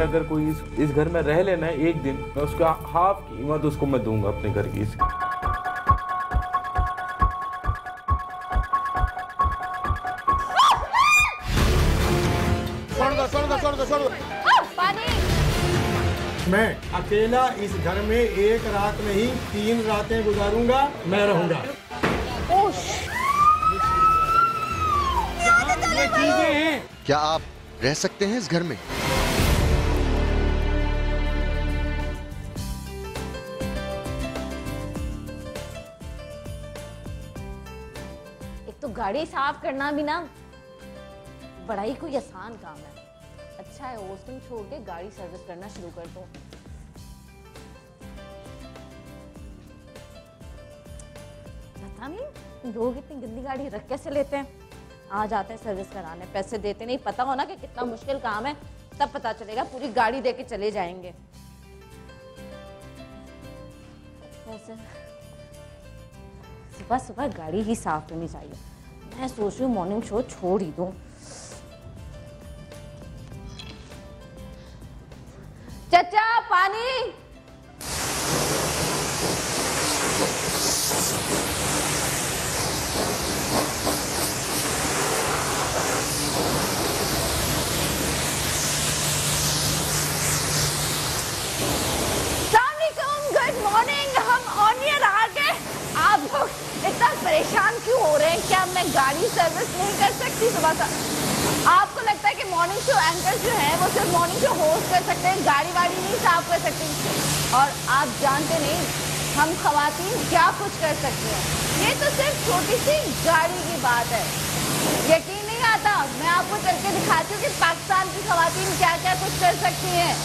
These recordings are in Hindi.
अगर कोई इस घर में रह लेना है एक दिन, मैं उसका हाफ कीमत उसको मैं दूंगा अपने घर की। छोड़ दो। पानी। मैं अकेला इस घर में एक रात नहीं 3 रातें गुजारूंगा, मैं रहूंगा। ये चीजें हैं। क्या आप रह सकते हैं इस घर में? एक तो गाड़ी साफ करना भी ना बड़ा ही कोई आसान काम है। अच्छा है हॉस्टल छोड़ के गाड़ी सर्विस करना शुरू कर दो। पता नहीं लोग इतनी गंदी गाड़ी रख कैसे लेते हैं। आ जाते हैं सर्विस कराने, पैसे देते नहीं, पता होना कि कितना मुश्किल काम है, तब पता चलेगा, पूरी गाड़ी देके चले जाएंगे। वैसे सुबह सुबह गाड़ी ही साफ करनी चाहिए। मैं सोच रही हूँ मॉर्निंग शो छोड़ ही दूँ। चचा पानी। गुड मॉर्निंग, हम ऑनियर आ गए। आप लोग इतना परेशान क्यों हो रहे हैं? क्या मैं गाड़ी सर्विस नहीं कर सकती सुबह से? आपको लगता है कि मॉर्निंग शो एंकर जो है वो सिर्फ मॉर्निंग शो होस्ट कर सकते हैं, गाड़ी वाड़ी नहीं साफ कर सकती? और आप जानते नहीं हम खवातीन क्या कुछ कर सकते हैं। ये तो सिर्फ छोटी सी गाड़ी की बात है। यकीन नहीं आता? मैं आपको करके दिखाती हूँ कि पाकिस्तान की खवातीन क्या क्या कुछ कर सकती हैं।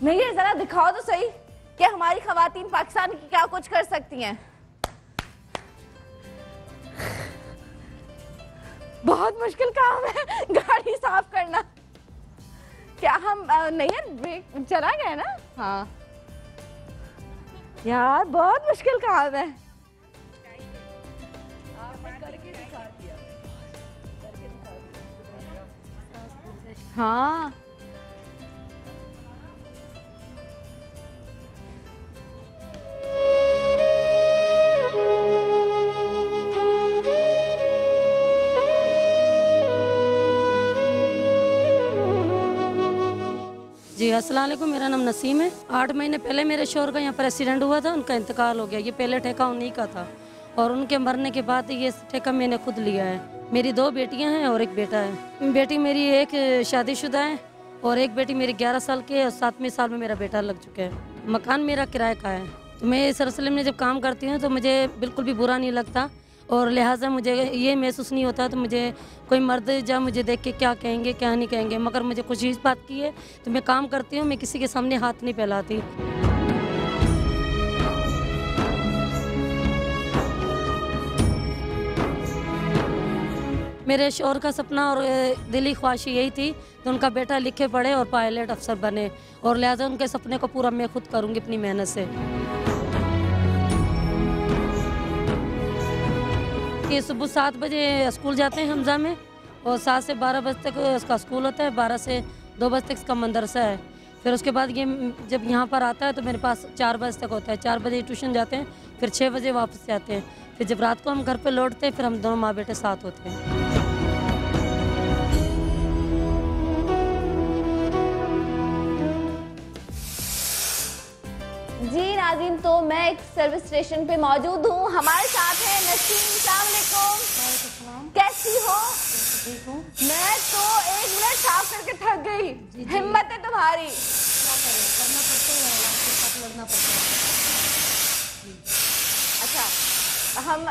नहीं ये जरा दिखाओ तो सही कि हमारी खवातीन पाकिस्तान की क्या कुछ कर सकती हैं। बहुत मुश्किल काम है गाड़ी साफ करना। क्या हम नहीं यार ब्रेक चला गया ना? हाँ यार बहुत मुश्किल काम है। हाँ जी अस्सलाम वालेकुम, मेरा नाम नसीम है। 8 महीने पहले मेरे शोहर का यहाँ पर एक्सीडेंट हुआ था, उनका इंतकाल हो गया। ये पहले ठेका उन्हीं का था और उनके मरने के बाद ये ठेका मैंने खुद लिया है। मेरी 2 बेटियां हैं और एक बेटा है। बेटी मेरी एक शादीशुदा है और एक बेटी मेरी 11 साल की है और 7वें साल में मेरा बेटा लग चुका है। मकान मेरा किराए का है। तो मैं इस सिलसिले में जब काम करती हूँ तो मुझे बिल्कुल भी बुरा नहीं लगता और लिहाजा मुझे ये महसूस नहीं होता तो मुझे कोई मर्द जब मुझे देख के क्या कहेंगे क्या नहीं कहेंगे। मगर मुझे खुशी इस बात की है तो मैं काम करती हूँ, मैं किसी के सामने हाथ नहीं फैलाती। मेरे शौहर का सपना और दिली ख्वाहिश यही थी तो उनका बेटा लिखे पढ़े और पायलट अफसर बने और लिहाजा उनके सपने को पूरा मैं खुद करूँगी अपनी मेहनत से। ये सुबह 7 बजे स्कूल जाते हैं हमजा में और 7 से 12 बजे तक उसका स्कूल होता है, 12 से 2 बजे तक इसका मदरसा है। फिर उसके बाद ये जब यहाँ पर आता है तो मेरे पास 4 बजे तक होता है। 4 बजे ट्यूशन जाते हैं, फिर 6 बजे वापस से आते हैं। फिर जब रात को हम घर पे लौटते हैं फिर हम दोनों माँ बेटे साथ होते हैं। जी नाज़रीन, तो मैं एक सर्विस स्टेशन पे मौजूद हूँ। हमारे साथ है नसीम। अस्सलाम वालेकुम, कैसी हो? ठीक हूँ। मैं तो 1 मिनट साफ करके थक गई। हिम्मत है तुम्हारी। करना पड़ता है, लड़ना पड़ता है। अच्छा, हम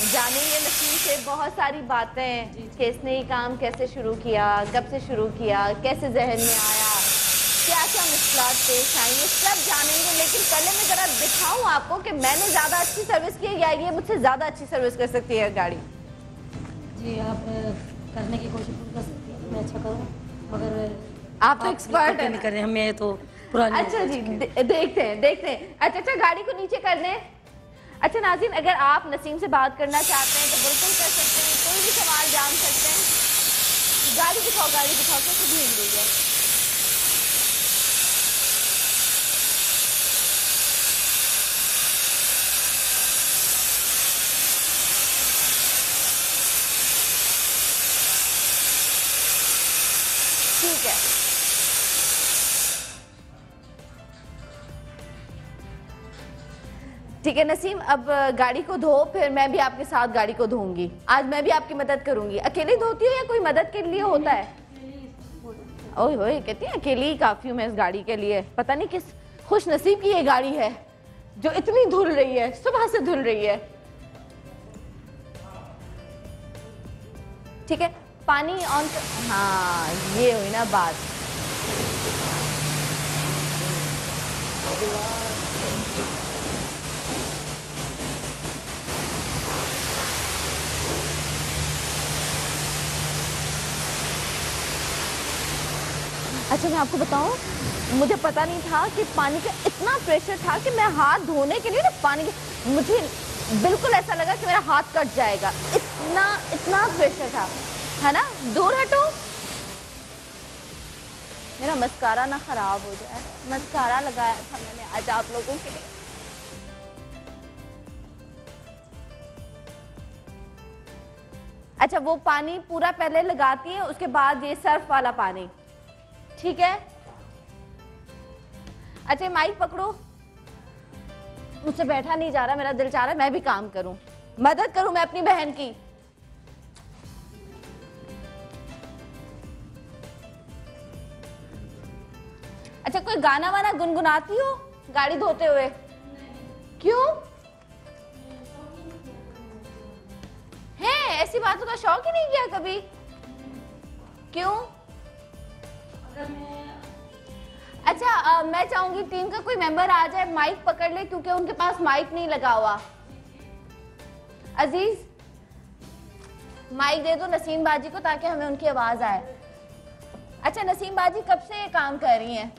जानेंगे नसीम से बहुत सारी बातें कि इसने ये काम कैसे शुरू किया, कब से शुरू किया, कैसे जहन में आया, क्या क्या मुश्किलात पेश आई, ये सब जानेंगे। लेकिन पहले मैं जरा दिखाऊं आपको कि मैंने ज़्यादा अच्छी सर्विस की है या ये मुझसे ज़्यादा अच्छी सर्विस कर सकती है गाड़ी। जी आप करने की कोशिश कर सकती हैं, मैं अच्छा करूँ, मगर आप तो एक्सपर्ट है नहीं कर रहे हैं, मैं तो पुरानी। अच्छा जी, देखते हैं। अच्छा, गाड़ी को नीचे कर दें। अच्छा नाज़रीन, अगर आप नसीम से बात करना चाहते हैं तो बिल्कुल कर सकते हैं, कोई भी सवाल जान सकते हैं। गाड़ी दिखाओ कैसे घूम रही है। ठीक है, ठीक है नसीम, अब गाड़ी को धो, फिर मैं भी आपके साथ गाड़ी को धोऊंगी। आज मैं भी आपकी मदद करूंगी। अकेले धोती हो या कोई मदद के लिए होता है? ओए होए, कहती है अकेली ही काफी हूँ मैं इस गाड़ी के लिए। पता नहीं किस खुश नसीब की ये गाड़ी है जो इतनी धुल रही है, सुबह से धुल रही है। ठीक है, पानी ऑन कर। हाँ, ये हुई ना बात। अच्छा मैं आपको बताऊं, मुझे पता नहीं था कि पानी का इतना प्रेशर था कि मैं हाथ धोने के लिए ना पानी के, मुझे बिल्कुल ऐसा लगा कि मेरा हाथ कट जाएगा, इतना प्रेशर था, है ना। दूर हटो, मेरा मस्कारा ना खराब हो जाए। मस्कारा लगाया था मैंने आज आप लोगों के लिए। अच्छा, वो पानी पूरा पहले लगाती है, उसके बाद ये सर्फ वाला पानी, ठीक है। अच्छा माइक पकड़ो, मुझसे बैठा नहीं जा रहा, मेरा दिल चाह रहा है मैं भी काम करूं, मदद करूं मैं अपनी बहन की। अच्छा, कोई गाना वाना गुनगुनाती हो गाड़ी धोते हुए? क्यों है, ऐसी बातों का शौक ही नहीं किया कभी? क्यों? अच्छा मैं चाहूंगी टीम का कोई मेंबर आ जाए, माइक पकड़ ले, क्योंकि उनके पास माइक नहीं लगा हुआ। अजीज माइक दे दो नसीम बाजी को ताकि हमें उनकी आवाज आए। अच्छा नसीम बाजी कब से ये काम कर रही हैं?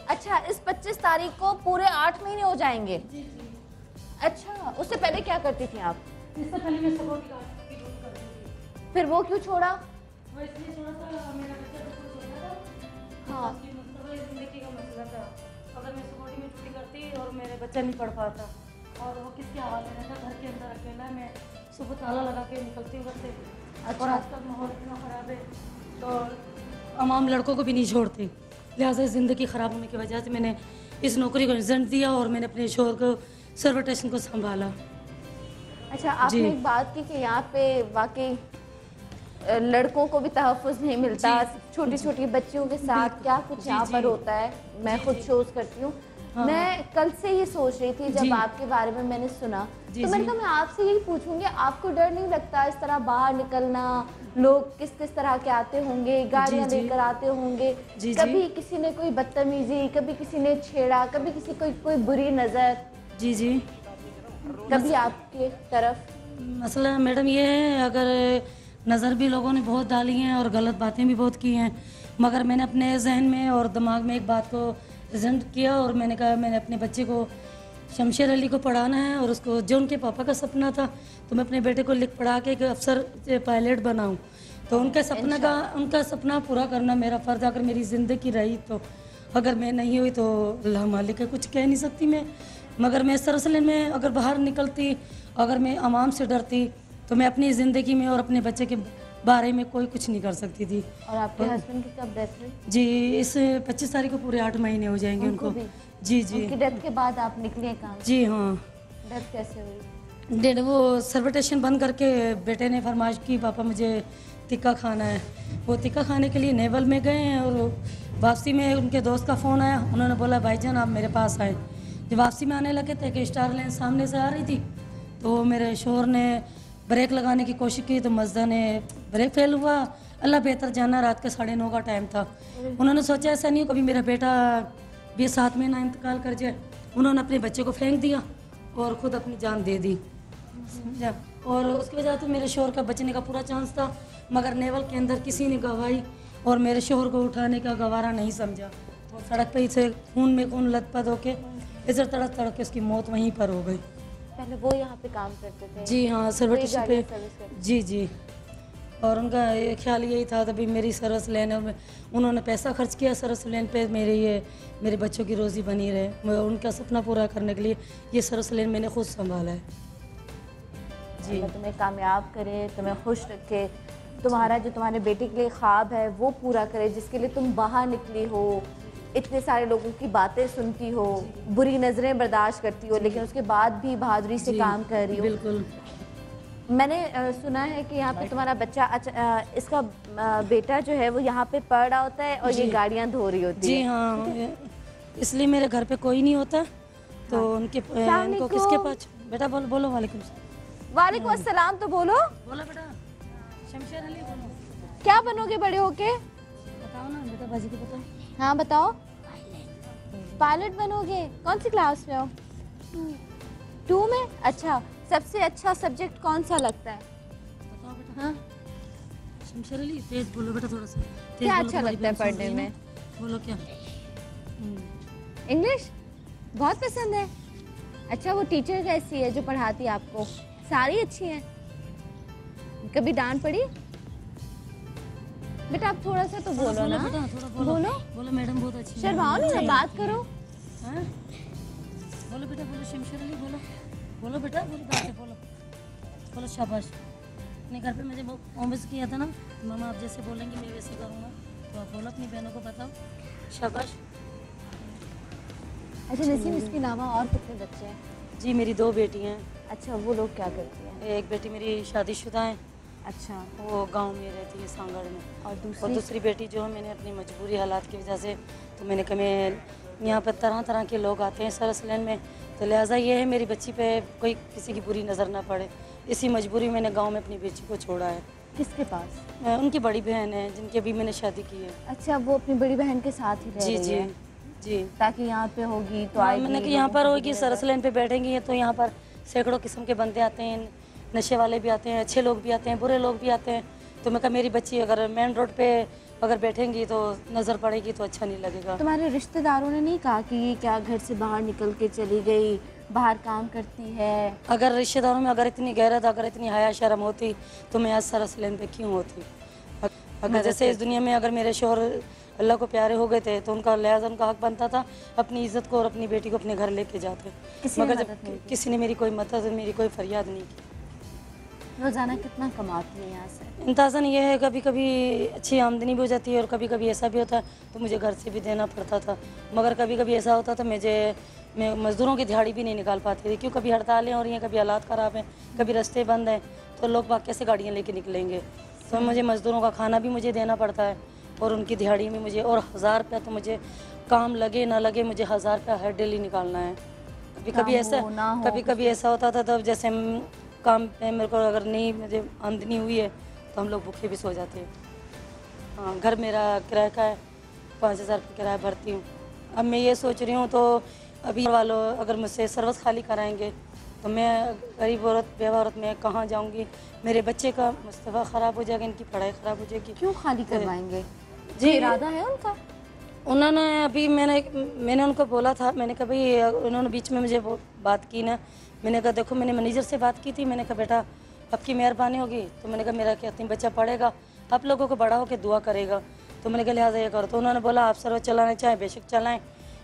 अच्छा, इस 25 तारीख को पूरे 8 महीने हो जाएंगे। अच्छा, उससे पहले क्या करती थी आप? इससे पहले मैं सिक्योरिटी गार्ड की ड्यूटी करती थी। फिर वो क्यों छोड़ा? वो इसलिए छोड़ा था, मेरा बच्चा बिल्कुल छोटा था। हाँ, जिंदगी का मसला था। अगर मैं सिक्योरिटी में ड्यूटी करती और मेरा बच्चा नहीं पढ़ पाता और वो किसके हवाले रहता, घर के अंदर अकेला, मैं सुबह ताला लगा के निकलती हूँ घर से। और आजकल माहौल इतना ख़राब है तो तमाम लड़कों को भी नहीं छोड़ते, लिहाजा ज़िंदगी ख़राब होने की वजह से मैंने इस नौकरी को रिजल्ट दिया और मैंने अपने शोहर को सर्विटेशन को संभाला। अच्छा, आपने एक बात की कि यहाँ पे वाकई लड़कों को भी तहफ़्फ़ुज़ नहीं मिलता, छोटी छोटी बच्चियों के साथ क्या कुछ यहाँ पर होता है। मैं खुद शोज करती हूँ। हाँ। मैं कल से ये सोच रही थी जब आपके बारे में मैंने सुना तो मैंने कहा मैं आपसे यही पूछूंगी, आपको डर नहीं लगता इस तरह बाहर निकलना? लोग किस किस तरह के आते होंगे, गाड़ियाँ लेकर आते होंगे, कभी किसी ने कोई बदतमीजी, कभी किसी ने छेड़ा, कभी किसी कोई बुरी नज़र, कभी आपके तरफ? मसला मैडम ये है, अगर नज़र भी लोगों ने बहुत डाली हैं और गलत बातें भी बहुत की हैं, मगर मैंने अपने जहन में और दिमाग में एक बात को प्रेजेंट किया और मैंने कहा मैंने अपने बच्चे को शमशेर अली को पढ़ाना है और उसको जो उनके पापा का सपना था तो मैं अपने बेटे को लिख पढ़ा के एक अफसर पायलट बनाऊं, तो उनका सपना पूरा करना मेरा फ़र्ज। अगर मेरी ज़िंदगी रही तो, अगर मैं नहीं हुई तो अल्लाह मालिक है, कुछ कह नहीं सकती मैं। मगर मैं इस तरह में अगर बाहर निकलती, अगर मैं आवाम से डरती तो मैं अपनी ज़िंदगी में और अपने बच्चे के बारे में कोई कुछ नहीं कर सकती थी। और आपके हस्बैंड की कब डेथ हुई? जी, इस 25 तारीख को पूरे 8 महीने हो जाएंगे उनको। जी। उनकी डेथ के बाद आप निकले काम? जी हाँ। डेथ कैसे हुई? डेढ़ वो सर्विटेशन बंद करके बेटे ने फरमाइश की पापा मुझे टिक्का खाना है, वो टिक्का खाने के लिए नेवल में गए हैं और वापसी में उनके दोस्त का फ़ोन आया, उन्होंने बोला भाईजान आप मेरे पास आए। जब वापसी में आने लगे थे कि स्टार लाइन सामने से आ रही थी तो मेरे शोहर ने ब्रेक लगाने की कोशिश की तो मज़दा ने ब्रेक फेल हुआ। अल्लाह बेहतर जाना, रात के 9:30 का टाइम था। उन्होंने सोचा ऐसा नहीं हो कभी मेरा बेटा भी साथ में ना इंतकाल कर जाए, उन्होंने अपने बच्चे को फेंक दिया और ख़ुद अपनी जान दे दी। समझा। और उसकी वजह से मेरे शोहर का बचने का पूरा चांस था, मगर नेवल के अंदर किसी ने गवाही और मेरे शोहर को उठाने का गवारा नहीं समझा। तो सड़क पे इसे खून में खून लथपथ होके इधर तड़क तड़क के उसकी मौत वहीं पर हो गई। पहले वो यहाँ पे काम करते थे? जी हाँ, सर्विस पे। सर्विस करते? जी जी। और उनका ये ख्याल यही था तभी मेरी सर्विस लेने में उन्होंने पैसा खर्च किया सर्विस लेन पे, मेरे बच्चों की रोज़ी बनी रहे। मैं उनका सपना पूरा करने के लिए ये सर्विस लेन मैंने खुद संभाला है। जी, तुम्हें कामयाब करे, तुम्हें खुश रखे, तुम्हारा जो तुम्हारे बेटे के लिए ख्वाब है वो पूरा करे, जिसके लिए तुम बाहर निकली हो, इतने सारे लोगों की बातें सुनती हो, बुरी नज़रें बर्दाश्त करती हो, लेकिन उसके बाद भी बहादुरी से काम कर रही हो। बिल्कुल। मैंने सुना है कि यहाँ पे तुम्हारा बच्चा इसका बेटा जो है वो यहाँ पे पढ़ रहा होता है और ये गाड़ियाँ धो रही होती जी है। हाँ, इसलिए मेरे घर पे कोई नहीं होता तो उनको किसके पास। बेटा बोलो बोलो। वालेकुम सलाम। वालेकुम अस्सलाम। तो बोलो बेटा। शमशेर अली बोलो। क्या बनोगे बड़े होके? बताओ ना बेटा, बाजी को बताओ। हाँ बताओ। पायलट बनोगे? कौन सी क्लास में हो? 2 में। अच्छा, सबसे अच्छा सब्जेक्ट कौन सा लगता है? बताओ बेटा। हाँ, शमशेर अली तेज बोलो बेटा, थोड़ा सा तेज क्या बोलो, अच्छा तुम्हारी लगता है बात सुन पढ़ने रही में? ना। बोलो क्या। इंग्लिश बहुत पसंद है। अच्छा, वो टीचर कैसी है जो पढ़ाती है आपको? सारी अच्छी हैं? कभी डांट पड़ी? बेटा आप थोड़ा सा तो बोलो ना। बेटा थोड़ा बोलो। बोलो। बोलो मैडम बहुत अच्छी है। शर्माओ नहीं ना, बात करो। हाँ? बोलो बेटा बोलो। शमशेर अली बोलो। बोलो बेटा, बोलो बात से बोलो। बोलो शाबाश। अपने घर पे मुझे प्रॉमिस किया था ना, मामा आप जैसे बोलेंगे मैं वैसे करूँगा, तो आप बोलो अपनी बहनों को बताओ। शाबाश। अच्छा नसीम, इसके अलावा और कितने बच्चे हैं? जी मेरी 2 बेटी हैं। अच्छा, वो लोग क्या करती हैं? एक बेटी मेरी शादीशुदा है, अच्छा, वो गांव में रहती है सांगड़ में। और और दूसरी बेटी जो है मैंने अपनी मजबूरी हालात की वजह से, तो मैंने कहा मैं यहाँ पर तरह तरह के लोग आते हैं सर्विस लेन में, तो लिहाजा ये है मेरी बच्ची पे कोई किसी की बुरी नज़र ना पड़े, इसी मजबूरी मैंने गांव में अपनी बेटी को छोड़ा है। किसके पास? उनकी बड़ी बहन है जिनकी अभी मैंने शादी की है। अच्छा, वो अपनी बड़ी बहन के साथ ही रह जी रही जी है? जी। ताकि यहाँ पे होगी तो हाँ, आएगी। मैंने कि यहाँ पर होगी सर्विस लेन पे बैठेंगी तो यहाँ पर सैकड़ों किस्म के बंदे आते हैं, नशे वाले भी आते हैं, अच्छे लोग भी आते हैं, बुरे लोग भी आते हैं। तो मैं कहा मेरी बच्ची अगर मेन रोड पे अगर बैठेंगी तो नज़र पड़ेगी तो अच्छा नहीं लगेगा। तुम्हारे रिश्तेदारों ने नहीं कहा कि ये क्या घर से बाहर निकल के चली गई, बाहर काम करती है? अगर रिश्तेदारों में अगर इतनी गैरत, अगर इतनी हया शर्म होती तो मैं आज सर्विस लेन पे क्यों होती। अगर जैसे इस दुनिया में अगर मेरे शोहर अल्लाह को प्यारे हो गए थे तो उनका लिहाजा उनका हक बनता था अपनी इज्जत को और अपनी बेटी को अपने घर लेके जाते, मगर जब किसी ने मेरी कोई मदद, मेरी कोई फरियाद नहीं की। रोज़ाना कितना कमाती है यहाँ से? इंतज़ान ये है कभी कभी अच्छी आमदनी भी हो जाती है और कभी कभी ऐसा भी होता है तो मुझे घर से भी देना पड़ता था, मगर कभी कभी ऐसा होता था मैं मज़दूरों की दिहाड़ी भी नहीं निकाल पाती थी, क्यों कभी हड़तालें हो रही हैं, कभी हालात ख़राब हैं, कभी रास्ते बंद हैं, तो लोग बाग कैसे गाड़ियाँ लेके निकलेंगे। तो मुझे मज़दूरों का खाना भी मुझे देना पड़ता है और उनकी दिहाड़ी में मुझे, और 1000 रुपया तो मुझे काम लगे ना लगे मुझे 1000 रुपया हर डेली निकालना है। कभी कभी ऐसा होता था तब जैसे काम पे मेरे को अगर नहीं मुझे आमदनी हुई है तो हम लोग भूखे भी सो जाते हैं। हाँ, घर मेरा किराए का है, 5000 रुपये किराया भरती हूँ। अब मैं ये सोच रही हूँ तो अभी वालों अगर मुझसे सर्विस खाली कराएंगे तो मैं गरीब औरत, बेवा औरत, मैं कहाँ जाऊँगी? मेरे बच्चे का मुस्तफ़ा ख़राब हो जाएगा, इनकी पढ़ाई ख़राब हो जाएगी। क्यों खाली करवाएंगे? जी, इरादा है उनका? उन्होंने अभी मैंने उनको बोला था, मैंने कहा भाई, उन्होंने बीच में मुझे बात की ना, मैंने कहा देखो मैंने मैनेजर से बात की थी, मैंने कहा बेटा आपकी मेहरबानी होगी, तो मैंने कहा मेरा क्या बच्चा पढ़ेगा, आप लोगों को बड़ा होकर दुआ करेगा, तो मैंने कहा लिहाजा ये करो। तो उन्होंने बोला आप सर्विस चलाना चाहें बेशक चलाएं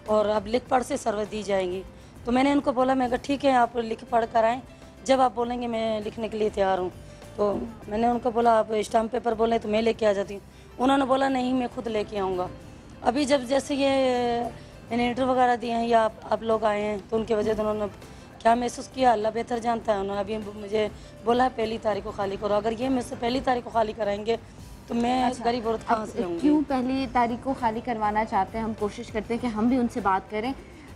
और अब लिख पढ़ से सर्विस दी जाएगी। तो मैंने उनको बोला, मैं कहा ठीक है आप लिख पढ़ कर आएँ, जब आप बोलेंगे मैं लिखने के लिए तैयार हूँ। तो मैंने उनको बोला आप स्टाम्प पेपर बोलें तो मैं लेके आ जाती हूँ। उन्होंने बोला नहीं मैं खुद लेके आऊँगा। अभी जब जैसे ये मैंने इंटरव्यू वगैरह दिए हैं या आप लोग आए हैं तो उनकी वजह से उन्होंने क्या महसूस किया अल्लाह बेहतर जानता है। उन्होंने अभी मुझे बोला है 1 तारीख को खाली करो, अगर ये मुझसे 1 तारीख को खाली कराएंगे तो मैं गरीब औरत कहाँ से रहूँगी? क्यों 1 तारीख को खाली करवाना चाहते हैं? हम कोशिश करते हैं कि हम भी उनसे बात करें,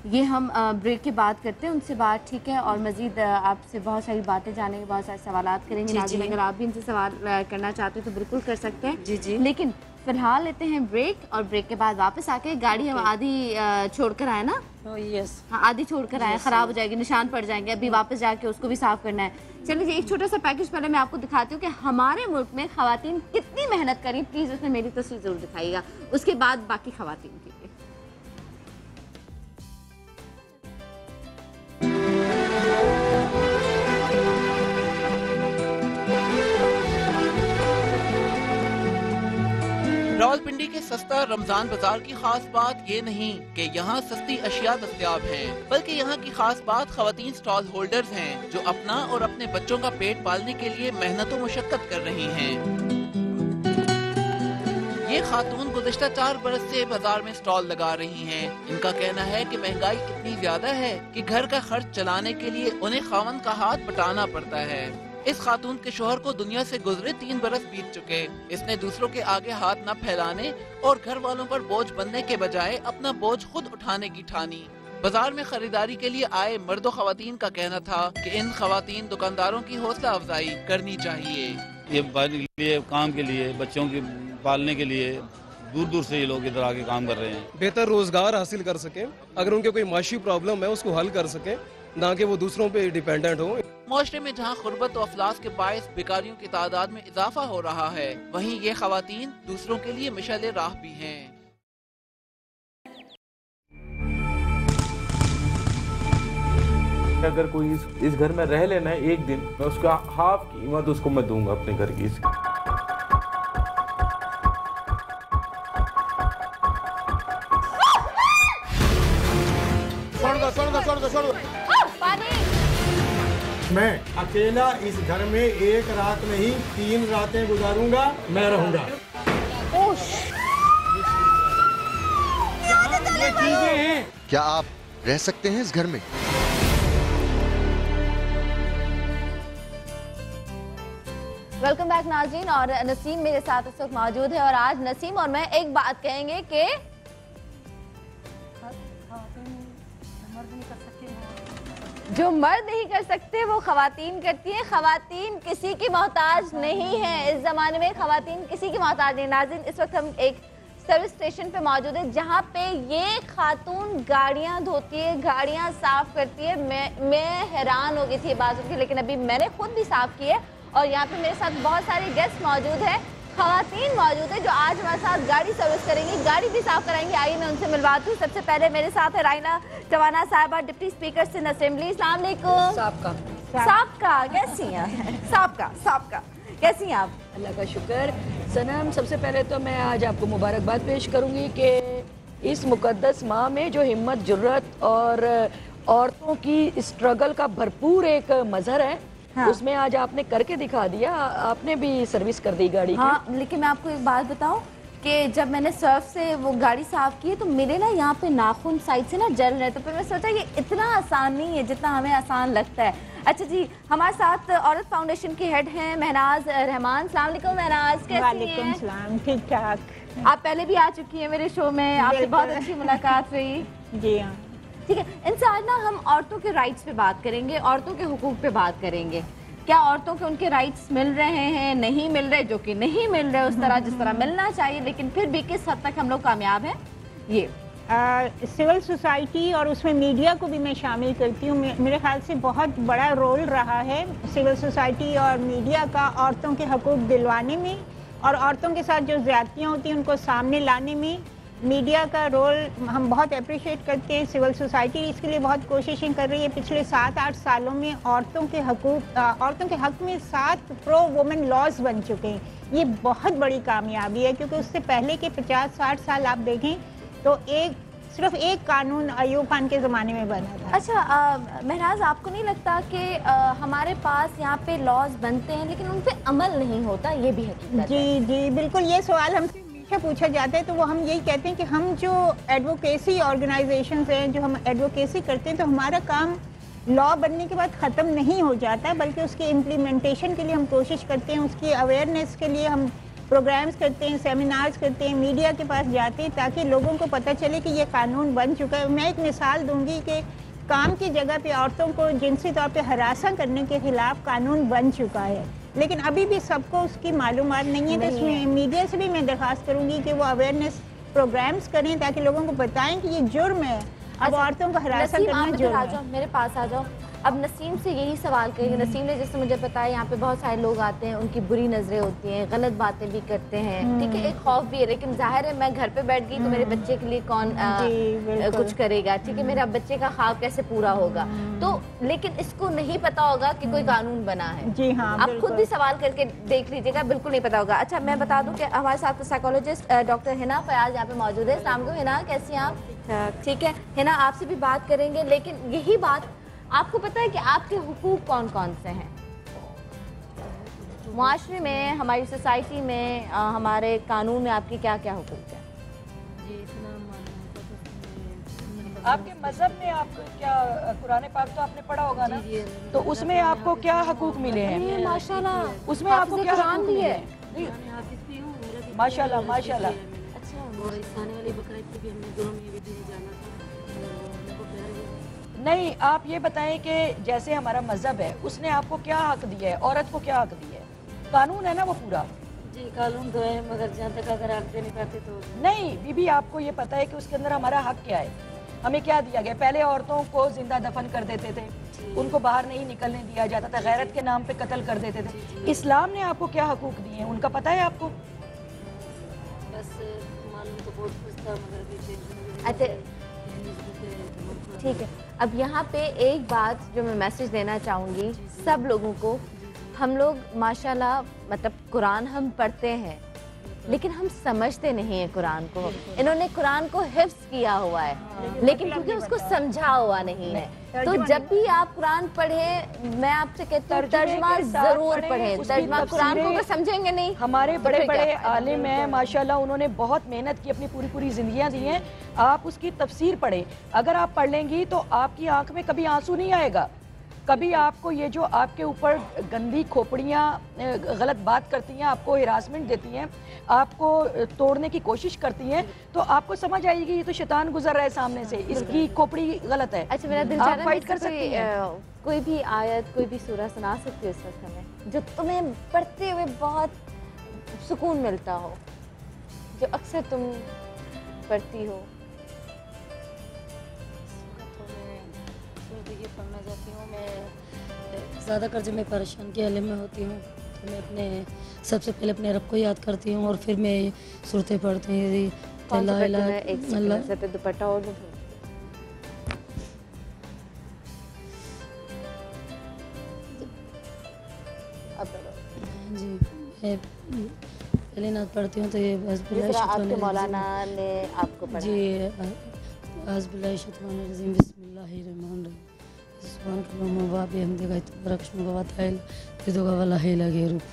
ये हम ब्रेक के बाद करते हैं उनसे बात, ठीक है? और मज़ीद आपसे बहुत सारी बातें जानेंगे, बहुत सारे सवालात करेंगे। नाज़रीन अगर आप भी इनसे सवाल करना चाहते हैं तो बिल्कुल कर सकते हैं। जी जी। लेकिन फिलहाल लेते हैं ब्रेक और ब्रेक के बाद वापस आके गाड़ी हम आधी छोड़कर आए ना। यस, हाँ आधी छोड़कर आए, खराब हो जाएगी, निशान पड़ जाएंगे, अभी वापस जाके उसको भी साफ करना है। चलिए एक छोटा सा पैकेज पहले मैं आपको दिखाती हूँ कि हमारे मुल्क में खवातीन कितनी मेहनत करी। प्लीज उसमें मेरी तस्वीर जरूर दिखाइएगा, उसके बाद बाकी खवातीन की। रावलपिंडी के सस्ता रमजान बाजार की खास बात ये नहीं कि यहाँ सस्ती अशिया दस्तयाब हैं, बल्कि यहाँ की खास बात खवातीन स्टॉल होल्डर्स हैं जो अपना और अपने बच्चों का पेट पालने के लिए मेहनत और मुशक्कत कर रही हैं। ये खातून गुज़िश्ता 4 बरस से बाजार में स्टॉल लगा रही हैं। इनका कहना है कि महंगाई इतनी ज्यादा है कि घर का खर्च चलाने के लिए उन्हें खावन का हाथ बटाना पड़ता है। इस खातून के शोहर को दुनिया से गुजरे 3 बरस बीत चुके। इसने दूसरों के आगे हाथ न फैलाने और घर वालों पर बोझ बनने के बजाय अपना बोझ खुद उठाने की ठानी। बाजार में खरीदारी के लिए आए मर्दों खवातीन का कहना था कि इन खवातीन दुकानदारों की हौसला अफजाई करनी चाहिए। ये के लिए, काम के लिए, बच्चों के पालने के लिए दूर दूर से ये लोग इधर आके काम कर रहे हैं। बेहतर रोजगार हासिल कर सके, अगर उनके कोई माशी प्रॉब्लम है उसको हल कर सके, ना कि वो दूसरों पे डिपेंडेंट हो। मुआशरे में जहाँ गुर्बत और अफलास के बायस बेकारियों की तादाद में इजाफा हो रहा है, वहीं ये खवातीन दूसरों के लिए मिसाल राह भी हैं। अगर कोई इस घर में रह लेना है एक दिन, मैं उसका हाफ कीमत उसको मैं दूंगा अपने घर की। छोड़ दो। मैं अकेला इस घर में एक रात नहीं 3 रातें गुजारूंगा, मैं रहूंगा। ये चीजें हैं। क्या आप रह सकते हैं इस घर में? वेलकम बैक नाज़रीन, और नसीम मेरे साथ इस वक्त मौजूद है। और आज नसीम और मैं एक बात कहेंगे कि जो मर्द नहीं कर सकते वो खवातीन करती हैं। खवातीन किसी की मोहताज नहीं है, इस जमाने में खवातीन किसी की मोहताज नहीं। नाज़रीन इस वक्त हम एक सर्विस स्टेशन पे मौजूद है जहाँ पे ये खातून गाड़ियाँ धोती है, गाड़ियाँ साफ करती है। मैं हैरान हो गई थी बात सुन के, लेकिन अभी मैंने खुद भी साफ की है। और यहाँ पे मेरे साथ बहुत सारे गेस्ट मौजूद है, खवातीन मौजूद है जो आज हमारे साथ गाड़ी सर्विस करेंगी, गाड़ी भी साफ कराएंगी। आइए मैं उनसे मिलवाती हूँ। सबसे पहले मेरे साथ है राइना टवाना साहिबा, डिप्टी स्पीकर सिंध असेंबली। अस्सलाम वालेकुम। साबका कैसी हैं? साबका कैसी हैं आप? अल्लाह का शुक्र। सनम, सबसे पहले तो मैं आज आपको मुबारकबाद पेश करूंगी कि इस मुकद्दस माह में जो हिम्मत, जुर्रत और औरतों की स्ट्रगल का भरपूर एक मजहर है, हाँ। उसमें आज आपने करके दिखा दिया। आपने भी सर्विस कर दी गाड़ी की। हाँ, लेकिन मैं आपको एक बात बताऊं कि जब मैंने सर्फ से वो गाड़ी साफ की तो मेरे ना यहाँ पे नाखून साइड से ना जल रहे, तो फिर मैं सोचा ये इतना आसान नहीं है जितना हमें आसान लगता है। अच्छा जी, हमारे साथ औरत फाउंडेशन की हेड हैं महनाज रहमान। अस्सलाम वालेकुम महनाज, कैसी हैं? वालेकुम सलाम, ठीक ठाक। आप पहले भी आ चुकी हैं मेरे शो में, आपसे बहुत अच्छी मुलाकात हुई। जी हाँ, ठीक है। इनसे आज ना हम औरतों के राइट्स पे बात करेंगे, औरतों के हुकूक पे बात करेंगे। क्या औरतों के उनके राइट्स मिल रहे हैं, नहीं मिल रहे, जो कि नहीं मिल रहे उस तरह जिस तरह मिलना चाहिए, लेकिन फिर भी किस हद तक हम लोग कामयाब हैं? ये सिविल सोसाइटी और उसमें मीडिया को भी मैं शामिल करती हूँ। मेरे ख्याल से बहुत बड़ा रोल रहा है सिविल सोसाइटी और मीडिया का औरतों के हकूक़ दिलवाने में, और औरतों के साथ जो ज़्यादतियाँ होती हैं उनको सामने लाने में मीडिया का रोल हम बहुत अप्रिशिएट करते हैं। सिविल सोसाइटी इसके लिए बहुत कोशिशें कर रही है। पिछले 7-8 सालों में औरतों के हक़ में 7 प्रो वुमेन लॉज बन चुके हैं। ये बहुत बड़ी कामयाबी है, क्योंकि उससे पहले के 50-60 साल आप देखें तो सिर्फ एक कानून अयूब खान के ज़माने में बना था। अच्छा महराज, आपको नहीं लगता कि हमारे पास यहाँ पे लॉज बनते हैं लेकिन उन पे अमल नहीं होता, ये भी हकीकत है? जी बिल्कुल, ये सवाल हमसे हमेशा पूछा जाता है, तो वो हम यही कहते हैं कि हम जो एडवोकेसी ऑर्गेनाइजेशंस हैं, जो हम एडवोकेसी करते हैं, तो हमारा काम लॉ बनने के बाद ख़त्म नहीं हो जाता, बल्कि उसकी इम्प्लीमेंटेशन के लिए हम कोशिश करते हैं, उसकी अवेयरनेस के लिए हम प्रोग्राम्स करते हैं, सेमिनार्स करते हैं, मीडिया के पास जाते हैं, ताकि लोगों को पता चले कि ये कानून बन चुका है। मैं एक मिसाल दूंगी कि काम की जगह पे औरतों को जिनसी तौर पे हरासा करने के खिलाफ कानून बन चुका है। लेकिन अभी भी सबको उसकी मालूमात नहीं है। तो इसमें मीडिया से भी मैं दरख्वास्त करूंगी कि वो अवेयरनेस प्रोग्राम्स करें ताकि लोगों को बताएं कि ये जुर्म है। अब औरतों को हरासा करना जुर्म है। मेरे पास आ जाओ। अब नसीम से यही सवाल करेंगे। नसीम ने जैसे मुझे बताया यहाँ पे बहुत सारे लोग आते हैं, उनकी बुरी नजरें होती हैं, गलत बातें भी करते हैं, ठीक है, एक खौफ भी है, लेकिन जाहिर है मैं घर पे बैठ गई तो मेरे बच्चे के लिए कौन कुछ करेगा, ठीक है, मेरा बच्चे का ख्वाब कैसे पूरा होगा। तो लेकिन इसको नहीं पता होगा कि कोई कानून बना है। जी हाँ, आप खुद भी सवाल करके देख लीजिएगा, बिल्कुल नहीं पता होगा। अच्छा, मैं बता दूं कि हमारे साथ साइकोलॉजिस्ट डॉक्टर हिना फयाज यहाँ पे मौजूद है। अस्सलाम वालेकुम हिना, कैसी हैं आप? ठीक है हिना, आपसे भी बात करेंगे, लेकिन यही बात, आपको पता है कि आपके हुकूक कौन कौन से हैं मुआशरे में, हमारी सोसाइटी में, हमारे कानून में आपके क्या क्या हुकूक हैं? आपके मजहब में आपको क्या, कुरान पाक तो आपने पढ़ा होगा ना, तो उसमें आपको क्या हकूक मिले हैं? माशाल्लाह, उसमें आपको क्या कुरान भी है? माशाल्लाह माशाल्लाह। नहीं, आप ये बताएं कि जैसे हमारा मजहब है उसने आपको क्या हक दिया है, औरत को क्या हक दिया है? कानून है ना वो पूरा? जी कानून तो है, मगर जहाँ तक अगर हक दे नहीं पाते तो नहीं। बीबी, आपको ये पता है कि उसके अंदर हमारा हक क्या है? हमें क्या दिया गया? पहले औरतों को जिंदा दफन कर देते थे, उनको बाहर नहीं निकलने दिया जाता था, गैरत के नाम पे कत्ल कर देते थे। इस्लाम ने आपको क्या हकूक दिए हैं, उनका पता है आपको? बस मालूम तो बहुत कुछ था, मगर अच्छा ठीक है। अब यहाँ पे एक बात जो मैं मैसेज देना चाहूँगी सब लोगों को, हम लोग माशाल्लाह मतलब कुरान हम पढ़ते हैं, लेकिन हम समझते नहीं है कुरान को। इन्होंने कुरान को हिफ्ज किया हुआ है, लेकिन क्योंकि उसको समझा हुआ नहीं है। तो जब भी आप कुरान पढ़े, मैं आपसे कहती हूँ तर्जमा जरूर पढ़ें। तर्जमा कुरान को अगर समझेंगे नहीं, हमारे बड़े बड़े आलिम हैं माशाल्लाह, उन्होंने बहुत मेहनत की, अपनी पूरी पूरी जिंदगियां दी हैं। आप उसकी तफसीर पढ़ें, अगर आप पढ़ लेंगी तो आपकी आंख में कभी आंसू नहीं आएगा। कभी आपको ये जो आपके ऊपर गंदी खोपड़ियाँ गलत बात करती हैं, आपको हिरासमेंट देती हैं, आपको तोड़ने की कोशिश करती हैं, तो आपको समझ आएगी ये तो शैतान गुजर रहा है सामने से, इसकी खोपड़ी गलत है। अच्छा, मेरा दिल आप फाइट कर सकती हैं। कोई भी आयत, कोई भी सूरह सुना सकती हो इस वक्त हमें, जो तुम्हें पढ़ते हुए बहुत सुकून मिलता हो, जो अक्सर तुम पढ़ती हो? ये पढ़ना चाहती हूँ मैं ज़्यादातर जब मैं परेशान के हाल में होती हूँ तो मैं अपने सबसे पहले अपने रब को याद करती हूँ और फिर मैं सूरतें पढ़ती हूँ। दुपट्टा और जी मैं पहले नात पढ़ती हूँ तो ये आपके मौलाना ने आपको पढ़ा? जी आज़बिल्लाहिर्रहमानिर्रहीम बिस्मिल्लाहिर्रहमानिर्रहीम सुभानकल्लाहुम्मा व बिहम्दिका तबारकस्मुका व तआला जद्दुका व ला इलाहा गैरुक।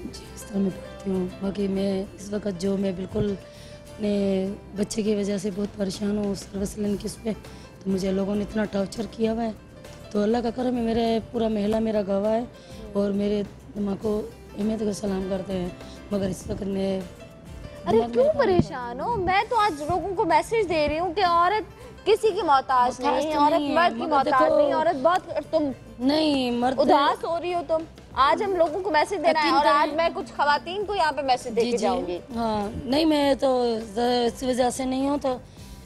जी इस तरह मैं पढ़ती हूँ। बाकी मैं इस वक्त जो मैं बिल्कुल अपने बच्चे की वजह से बहुत परेशान हूँ सर्विस लाइन किस पे, तो मुझे लोगों ने इतना टॉर्चर किया हुआ है, तो अल्लाह का करम है मेरे पूरा महला मेरा गवाह है और मेरे दिमाग को अहमियत को सलाम करते हैं। मगर इस वक्त मैं अरे क्यों परेशान हो? मैं तो आज लोगों को मैसेज दे रही हूँ कि औरत किसी की मोहताज नहीं, औरत मर्द की मोहताज नहीं, औरत बहुत, तुम नहीं मर्द उदास हो रही हो तुम। आज हम लोगों को मैसेज देना है और आज मैं कुछ खवातीन को यहाँ पे मैसेज देके जाऊंगी। हाँ नहीं, मैं तो इस वजह से नहीं हूँ, तो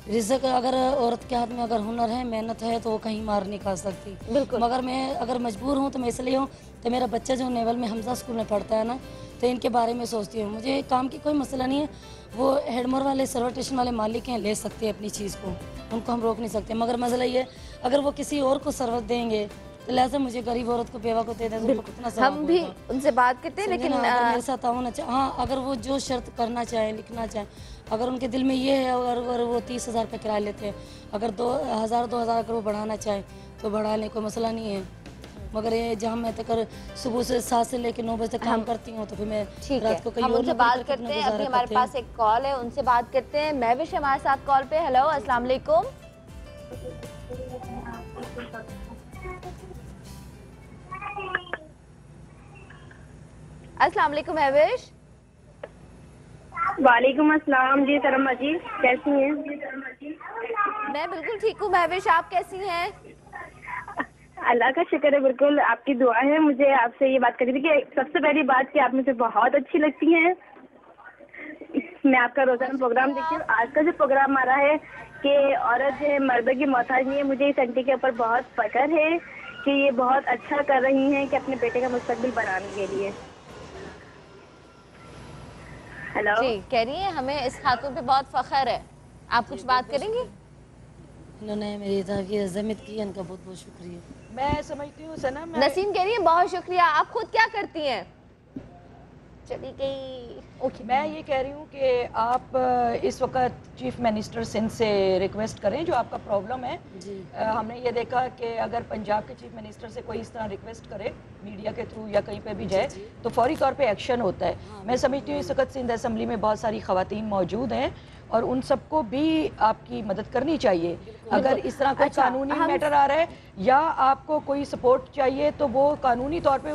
रिज़्क अगर औरत के हाथ में अगर हुनर है, मेहनत है, तो वो कहीं मार नहीं खा सकती। बिल्कुल। मगर मैं अगर मजबूर हूँ तो मैं इसलिए हूँ तो मेरा बच्चा जो नेवल में हमजा स्कूल में पढ़ता है ना, तो इनके बारे में सोचती हूँ। मुझे काम की कोई मसला नहीं है, वो हेडमोर वाले सर्वर स्टेशन वाले मालिक हैं, ले सकते हैं अपनी चीज़ को, उनको हम रोक नहीं सकते। मगर मसला ये अगर वो किसी और को सर्वर देंगे तो लिहाजा मुझे गरीब औरत को बेवा को दे दें तो कितना सवाब हम भी उनसे बात करते हैं, लेकिन मेरे साथ होना चाहिए। हाँ, अगर वो जो शर्त करना चाहे, लिखना चाहे, अगर उनके दिल में ये है, अगर वो 30,000 का किराया लेते हैं, अगर 2,000 अगर वो बढ़ाना चाहे तो बढ़ा लें, कोई मसला नहीं है। मगर ये जहाँ मैं तक सुबह से 7 से लेकर 9 बजे तक काम करती हूँ, तो फिर मैं रात को कहीं उनसे बात करते हैं। अभी हमारे पास एक कॉल है, उनसे बात करते हैं। महविश हमारे साथ कॉल पे। हेलो, अस्सलाम वालेकुम। अस्सलाम वालेकुम महविश। वालेकुम अस्सलाम जी सरमा जी, कैसी हैं? मैं बिल्कुल ठीक हूँ महविश, आप कैसी हैं? अल्लाह का शुक्र है, बिल्कुल आपकी दुआ है। मुझे आपसे ये बात करनी थी कि सबसे पहली बात कि आप मुझे बहुत अच्छी लगती हैं। मैं आपका रोजाना प्रोग्राम देखती हूँ। आज का जो प्रोग्राम आ रहा है कि औरत जो है मर्दों की मोहताज नहीं है, मुझे इस आंटी के ऊपर बहुत फख्र है कि ये बहुत अच्छा कर रही हैं कि अपने बेटे का मुस्तकबिल बनाने के लिए। हेलो जी, कह रही है हमें इस खातून पे बहुत फख्र है। आप कुछ बात करेंगी? इन्होंने मेरी अज़मत की, इनका बहुत बहुत शुक्रिया। मैं समझती हूँ सनम, नसीम कह रही है बहुत शुक्रिया। आप खुद क्या करती हैं? चली गई। ओके, मैं ये कह रही हूँ कि आप इस वक्त चीफ मिनिस्टर सिंध से रिक्वेस्ट करें, जो आपका प्रॉब्लम है। जी। हमने ये देखा कि अगर पंजाब के चीफ मिनिस्टर से कोई इस तरह रिक्वेस्ट करे मीडिया के थ्रू या कहीं पे भी जाए तो फौरी तौर पे एक्शन होता है। मैं समझती हूँ इस वक्त सिंध असम्बली में बहुत सारी ख़वातीन मौजूद हैं और उन सबको भी आपकी मदद करनी चाहिए। अगर इस तरह कोई कानूनी मैटर आ रहा है या आपको कोई सपोर्ट चाहिए तो वो कानूनी तौर पे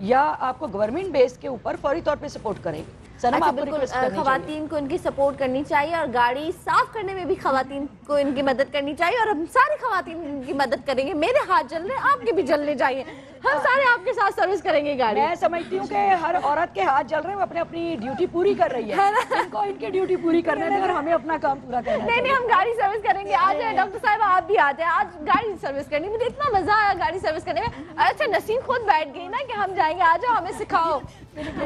या आपको गवर्नमेंट बेस के ऊपर फौरी तौर पे सपोर्ट करें। सनम, आपको रिक्वेस्ट करनी चाहिए। खवातीन को इनकी सपोर्ट करनी चाहिए और गाड़ी साफ करने में भी खवातीन को इनकी मदद करनी चाहिए और हम सारी खवातीन इनकी मदद करेंगे। मेरे हाथ जल रहे हैं, आपके भी जलने चाहिए। हम सारे आपके साथ सर्विस करेंगे गाड़ी। मैं समझती हूँ कि हर औरत के हाथ जल रहे हैं, वो अपने अपनी ड्यूटी पूरी कर रही है। इनको इनकी ड्यूटी पूरी करने दें और हमें अपना काम पूरा करना है। नहीं, हम गाड़ी सर्विस करेंगे। आ जाए डॉक्टर साहब, आप भी आ जाए। आज गाड़ी सर्विस करनी, मुझे इतना मजा आया गाड़ी सर्विस करने में। अच्छा, नसीम खुद बैठ गई ना कि हम जाएंगे, आ जाओ हमें सिखाओ।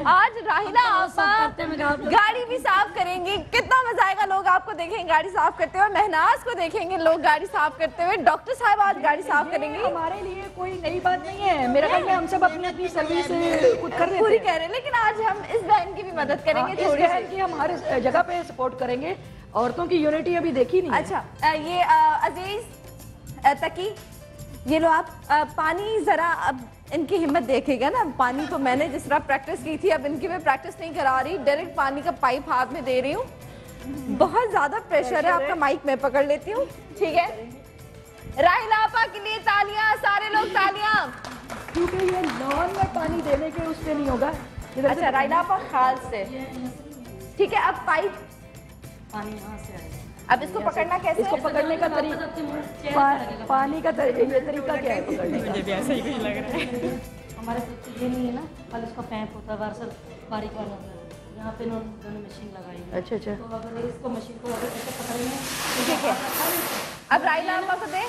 आज राहिला आप गाड़ी भी साफ करेंगे, कितना मजा आएगा। लोग आपको देखेंगे गाड़ी साफ करते हुए, महनाज को देखेंगे लोग गाड़ी साफ करते हुए। डॉक्टर साहब आज गाड़ी साफ करेंगे। हमारे लिए कोई नई बात नहीं है। मेरे ख्याल में हम सब अपनी अपनी सर्विस खुद कर रहे पूरी कह रहे हैं, लेकिन आज हम इस बहन की भी मदद करेंगे। इस बहन की हम हर जगह पे सपोर्ट करेंगे। औरतों की यूनिटी अभी देखी नहीं। अच्छा, ये अजीज तकी, ये लो आप पानी जरा, अब इनकी हिम्मत देखेगा ना। पानी तो मैंने जिस तरह प्रैक्टिस की थी, अब इनकी मैं प्रैक्टिस नहीं करा रही, डायरेक्ट पानी का पाइप हाथ में दे रही हूँ। बहुत ज्यादा प्रेशर है। आपका माइक मैं पकड़ लेती हूँ, ठीक है। राहिला आपा के लिए तालियां, सारे लोग तालियां। क्योंकि ये लॉन में पानी देने के उससे नहीं होगा। अच्छा, राहिला आपा खाल से, ठीक है। अब पाइप पानी यहाँ से आएगा। अब इसको पकड़ना कैसे? इसको पकड़ने का तरीका, पानी का ये तरीका क्या है पकड़ने का? मुझे भी ऐसा ही कुछ लग रहा है। हमारे तो ये नहीं है ना, कल इसका पैप होता है वार्सल बारीक वाला, यहाँ पे दोनों मशीन लगाई है। अच्छा अच्छा। तो अगर इसको मशीन को अगर ऐसे पकड़ेंगे, ठीक है। अब राहिला आपा को दे।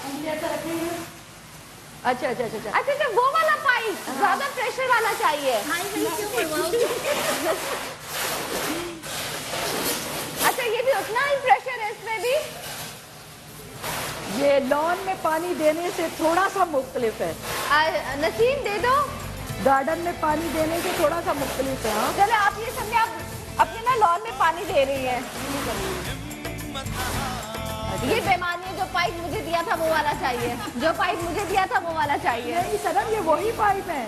अच्छा अच्छा अच्छा अच्छा अच्छा, वो वाला पाइप ज्यादा प्रेशर वाला चाहिए। अच्छा, ये भी उतना ही प्रेशर है इसमें भी। ये लॉन में पानी देने से थोड़ा सा मुख्तलिफ है। नसीम दे दो। गार्डन में पानी देने से थोड़ा सा मुख्तलिफ है। चलो आप ये समझे, आप अपने ना लॉन में पानी दे रही हैं। ये बेमानी है, जो पाइप मुझे दिया था वो वाला चाहिए। जो पाइप मुझे दिया था वो वाला चाहिए। नहीं सनम, ये वही पाइप है।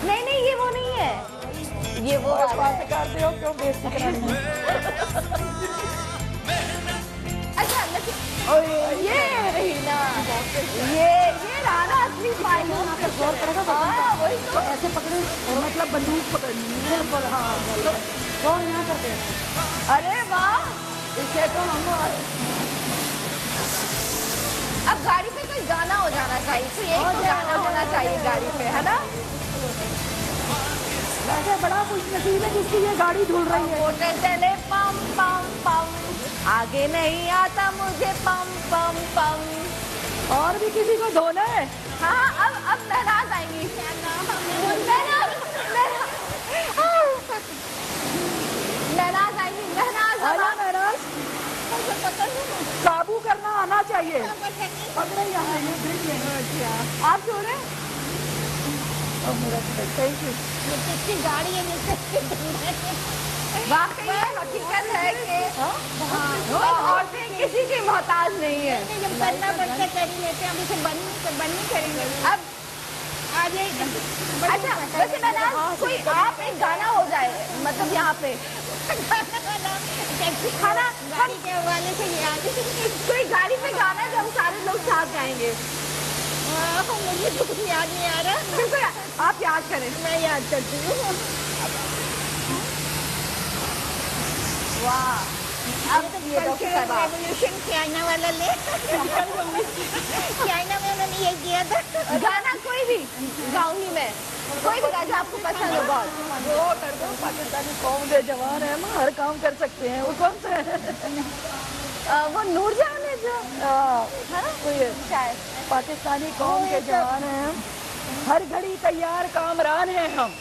नहीं, ये वो नहीं है, ये वो बात करते हो, क्यों बेइज्जती करानी है? अच्छा, ये रही ना, ये रहा ना असली पाइप। वही तो ऐसे पकड़े, मतलब बंदूक पकड़नी है पर। हाँ, तो यहाँ करते हैं। अरे वाह, इसे तो हम अब गाड़ी पे कोई गाना हो जाना चाहिए। तो यही तो गाना होना चाहिए गाड़ी पे, है ना। वैसे बड़ा खुश नसीब है जिसकी ये गाड़ी धुल रही है। मोटर चले पम पम पम, आगे नहीं आता मुझे पम पम पम। और भी किसी को धोना है? हाँ, अब महराज आएंगी। महराज आएंगी, महराज। काबू करना आना चाहिए। पकड़े यहाँ, ये ब्रिज है। आप क्यों रहे? Thank you. किसकी गाड़ी है? वाकई में हकीकत है कि औरतें किसी की मोहताज नहीं है। जब करना पड़ता कर ही लेते हैं, हम इसे बंद नहीं करेंगे। अब आ जाइए। अच्छा, वैसे महराज कोई आप एक गाना हो जाए, मतलब यहाँ पे खाना गाड़ी के हवाले से याद कोई गाड़ी पे गाना जो हम सारे लोग साथ गाएंगे। मुझे तो कुछ याद नहीं आ रहा। बिल्कुल, आप याद करें। मैं याद करती हूँ। वाह, अब ये डॉक्टर साहब रेवोल्यूशन चाइना वाला ले चाइना में उन्होंने ये किया था। गाना कोई भी गाऊंगी मैं, कोई भी गाना जो आपको पसंद हो बहुत। वो कर दो, पाकिस्तानी कौम के जवान है, हम हर काम कर सकते हैं। वो कौन सा है? वो नूरजहान है जो है ना, कोई शायद पाकिस्तानी कौम के जवान हैं हम, हर घड़ी तैयार कामरान हैं हम,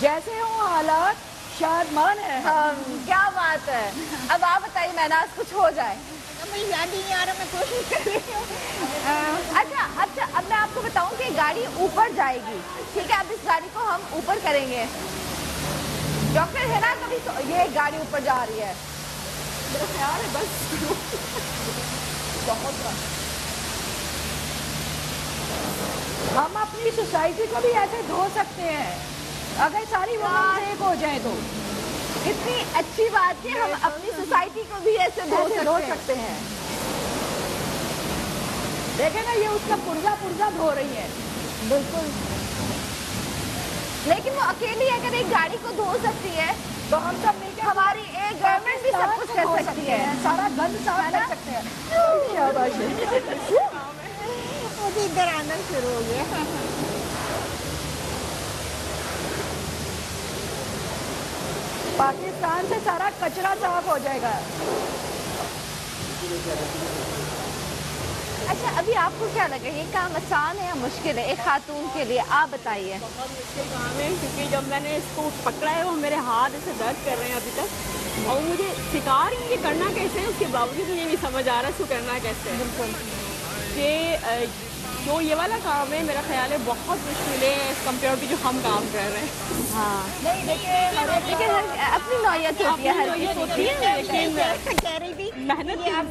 जैसे हो हालात शादमान है। क्या बात है। अब आप बताइए महनाज, कुछ हो जाए। मुझे याद ही नहीं आ रहा, मैं कोशिश कर रही हूँ। अच्छा अब मैं आपको बताऊं कि गाड़ी ऊपर जाएगी, ठीक है। अब इस गाड़ी को हम ऊपर करेंगे। डॉक्टर है ना, कभी तो ये गाड़ी ऊपर जा रही है, मेरा ख्याल है बस बहुत हम अपनी सोसाइटी को भी ऐसे धो सकते हैं अगर सारी वुमेन एक हो जाए तो। इतनी अच्छी बात है, हम अपनी सोसाइटी को भी ऐसे धो सकते हैं। देखे ना, ये उसका पुर्जा धो रही है। बिल्कुल, लेकिन वो अकेली अगर एक गाड़ी को धो सकती है तो हम सब मिलकर हमारी एक गवर्नमेंट भी सब कुछ कर सकती है, सारा गंद साफ कर सकते हैं। मुझे इधर आना शुरू हो गया। पाकिस्तान से सारा कचरा साफ हो जाएगा। अच्छा, अभी आपको क्या लगा, ये काम आसान है या मुश्किल है एक खातून के लिए? आप बताइए। बहुत मुश्किल काम है, क्योंकि जब मैंने इसको पकड़ा है वो मेरे हाथ ऐसे दर्द कर रहे हैं अभी तक, और मुझे सिखा रही है ये करना कैसे है, उसके बावजूद मुझे नहीं समझ आ रहा इसको करना कैसे है। कि जो ये वाला काम है मेरा ख्याल है बहुत मुश्किल है कंपेयर टू जो हम काम कर रहे हैं। हाँ, नहीं लेकिन अपनी नौयत होती है, हर चीज़ होती है। लेकिन कह रही थी मेहनत के आप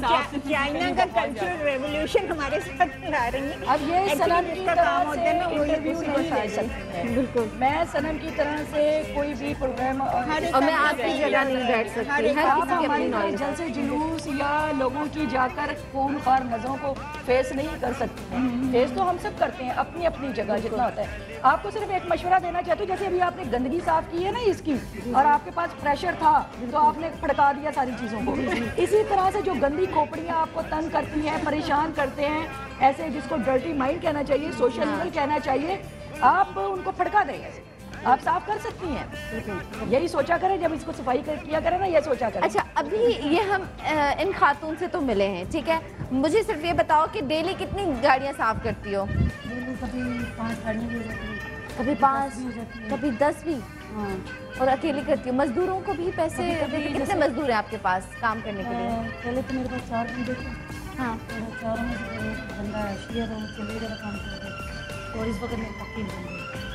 चाइना का कल्चरल रेवोल्यूशन हमारे साथ ला रही हैं। अब ये सनम की तरह से इंटरव्यू नहीं ले सकती है। बिल्कुल, मैं सनम की तरह से कोई भी प्रोग्राम और मैं आपकी जगह नहीं बैठ सकती। हर किसी की अपनी नौयत। जलसे जुलूस या लोगों की जाकर खून खार नजरों को फेस नहीं कर सकती हैं। फेस तो हम सब करते हैं अपनी अपनी जगह जितना होता है। आपको सिर्फ एक मशवरा देना चाहती हूँ, जैसे अभी आपने गंदगी साफ की है ना इसकी, और आपके पास प्रेशर था तो आपने फड़का दिया सारी चीज़ों को। इसी तरह से जो गंदी खोपड़ियाँ आपको तंग करती हैं, परेशान करते हैं, ऐसे जिसको डर्टी माइंड कहना चाहिए, सोशल इविल कहना चाहिए, आप उनको फड़का दें। आप साफ कर सकती हैं। यही सोचा करें जब इसको सफाई किया करें ना, ये सोचा करें। अच्छा, अभी ये हम इन खातून से तो मिले हैं, ठीक है। मुझे सिर्फ ये बताओ कि डेली कितनी गाड़ियाँ साफ करती हो? कभी 5 गाड़ियाँ भी हो जाती है, कभी 5, कभी 10 भी। हाँ। और अकेली करती हो? मजदूरों को भी पैसे कितने मजदूर हैं आपके पास काम करने के लिए? पहले तो मेरे पास 4 बंदे थे। हाँ, 4 में से एक बंदा शेयर और चले गया काम कर रहे, और इस वक्त मेरे पास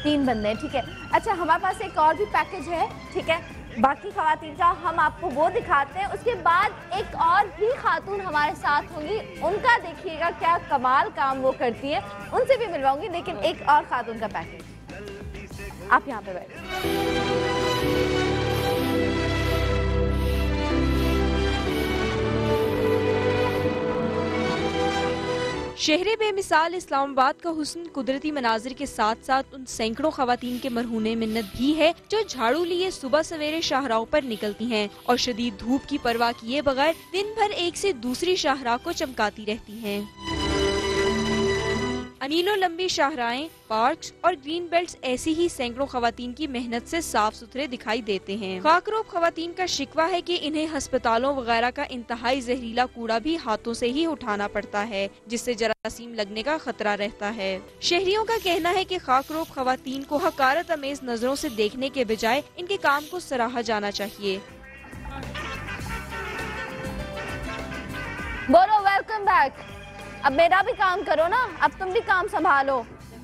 3 बंदे हैं, ठीक है। अच्छा, हमारे पास एक और भी पैकेज है, ठीक है। बाकी खवातीन का हम आपको वो दिखाते हैं, उसके बाद एक और भी खातून हमारे साथ होंगी, उनका देखिएगा क्या कमाल काम वो करती है, उनसे भी मिलवाऊंगी। लेकिन एक और खातून का पैकेज, आप यहाँ पे बैठे। शहर बेमिसाल इस्लामाबाद का हुस्न कुदरती मनाजिर के साथ साथ उन सैकड़ों खवातीन के मरहूने मिन्नत भी है जो झाड़ू लिए सुबह सवेरे शाहराहों पर निकलती हैं और शदीद धूप की परवाह किए बगैर दिन भर एक से दूसरी शाहराह को चमकाती रहती हैं। अमीलों लंबी शाहराएं, पार्क्स और ग्रीन बेल्ट्स ऐसी ही सैकड़ों खवातीन की मेहनत से साफ सुथरे दिखाई देते हैं। खाकरोब खवातीन का शिकवा है कि इन्हें अस्पतालों वगैरह का इंतहाई जहरीला कूड़ा भी हाथों से ही उठाना पड़ता है, जिससे जरासीम लगने का खतरा रहता है। शहरियों का कहना है कि खाकरोब खवातीन को हकारत अमेज नजरों से देखने के बजाय इनके काम को सराहा जाना चाहिए। बोलो वेलकम बैक। अब मेरा भी काम करो ना, अब तुम भी काम संभालो।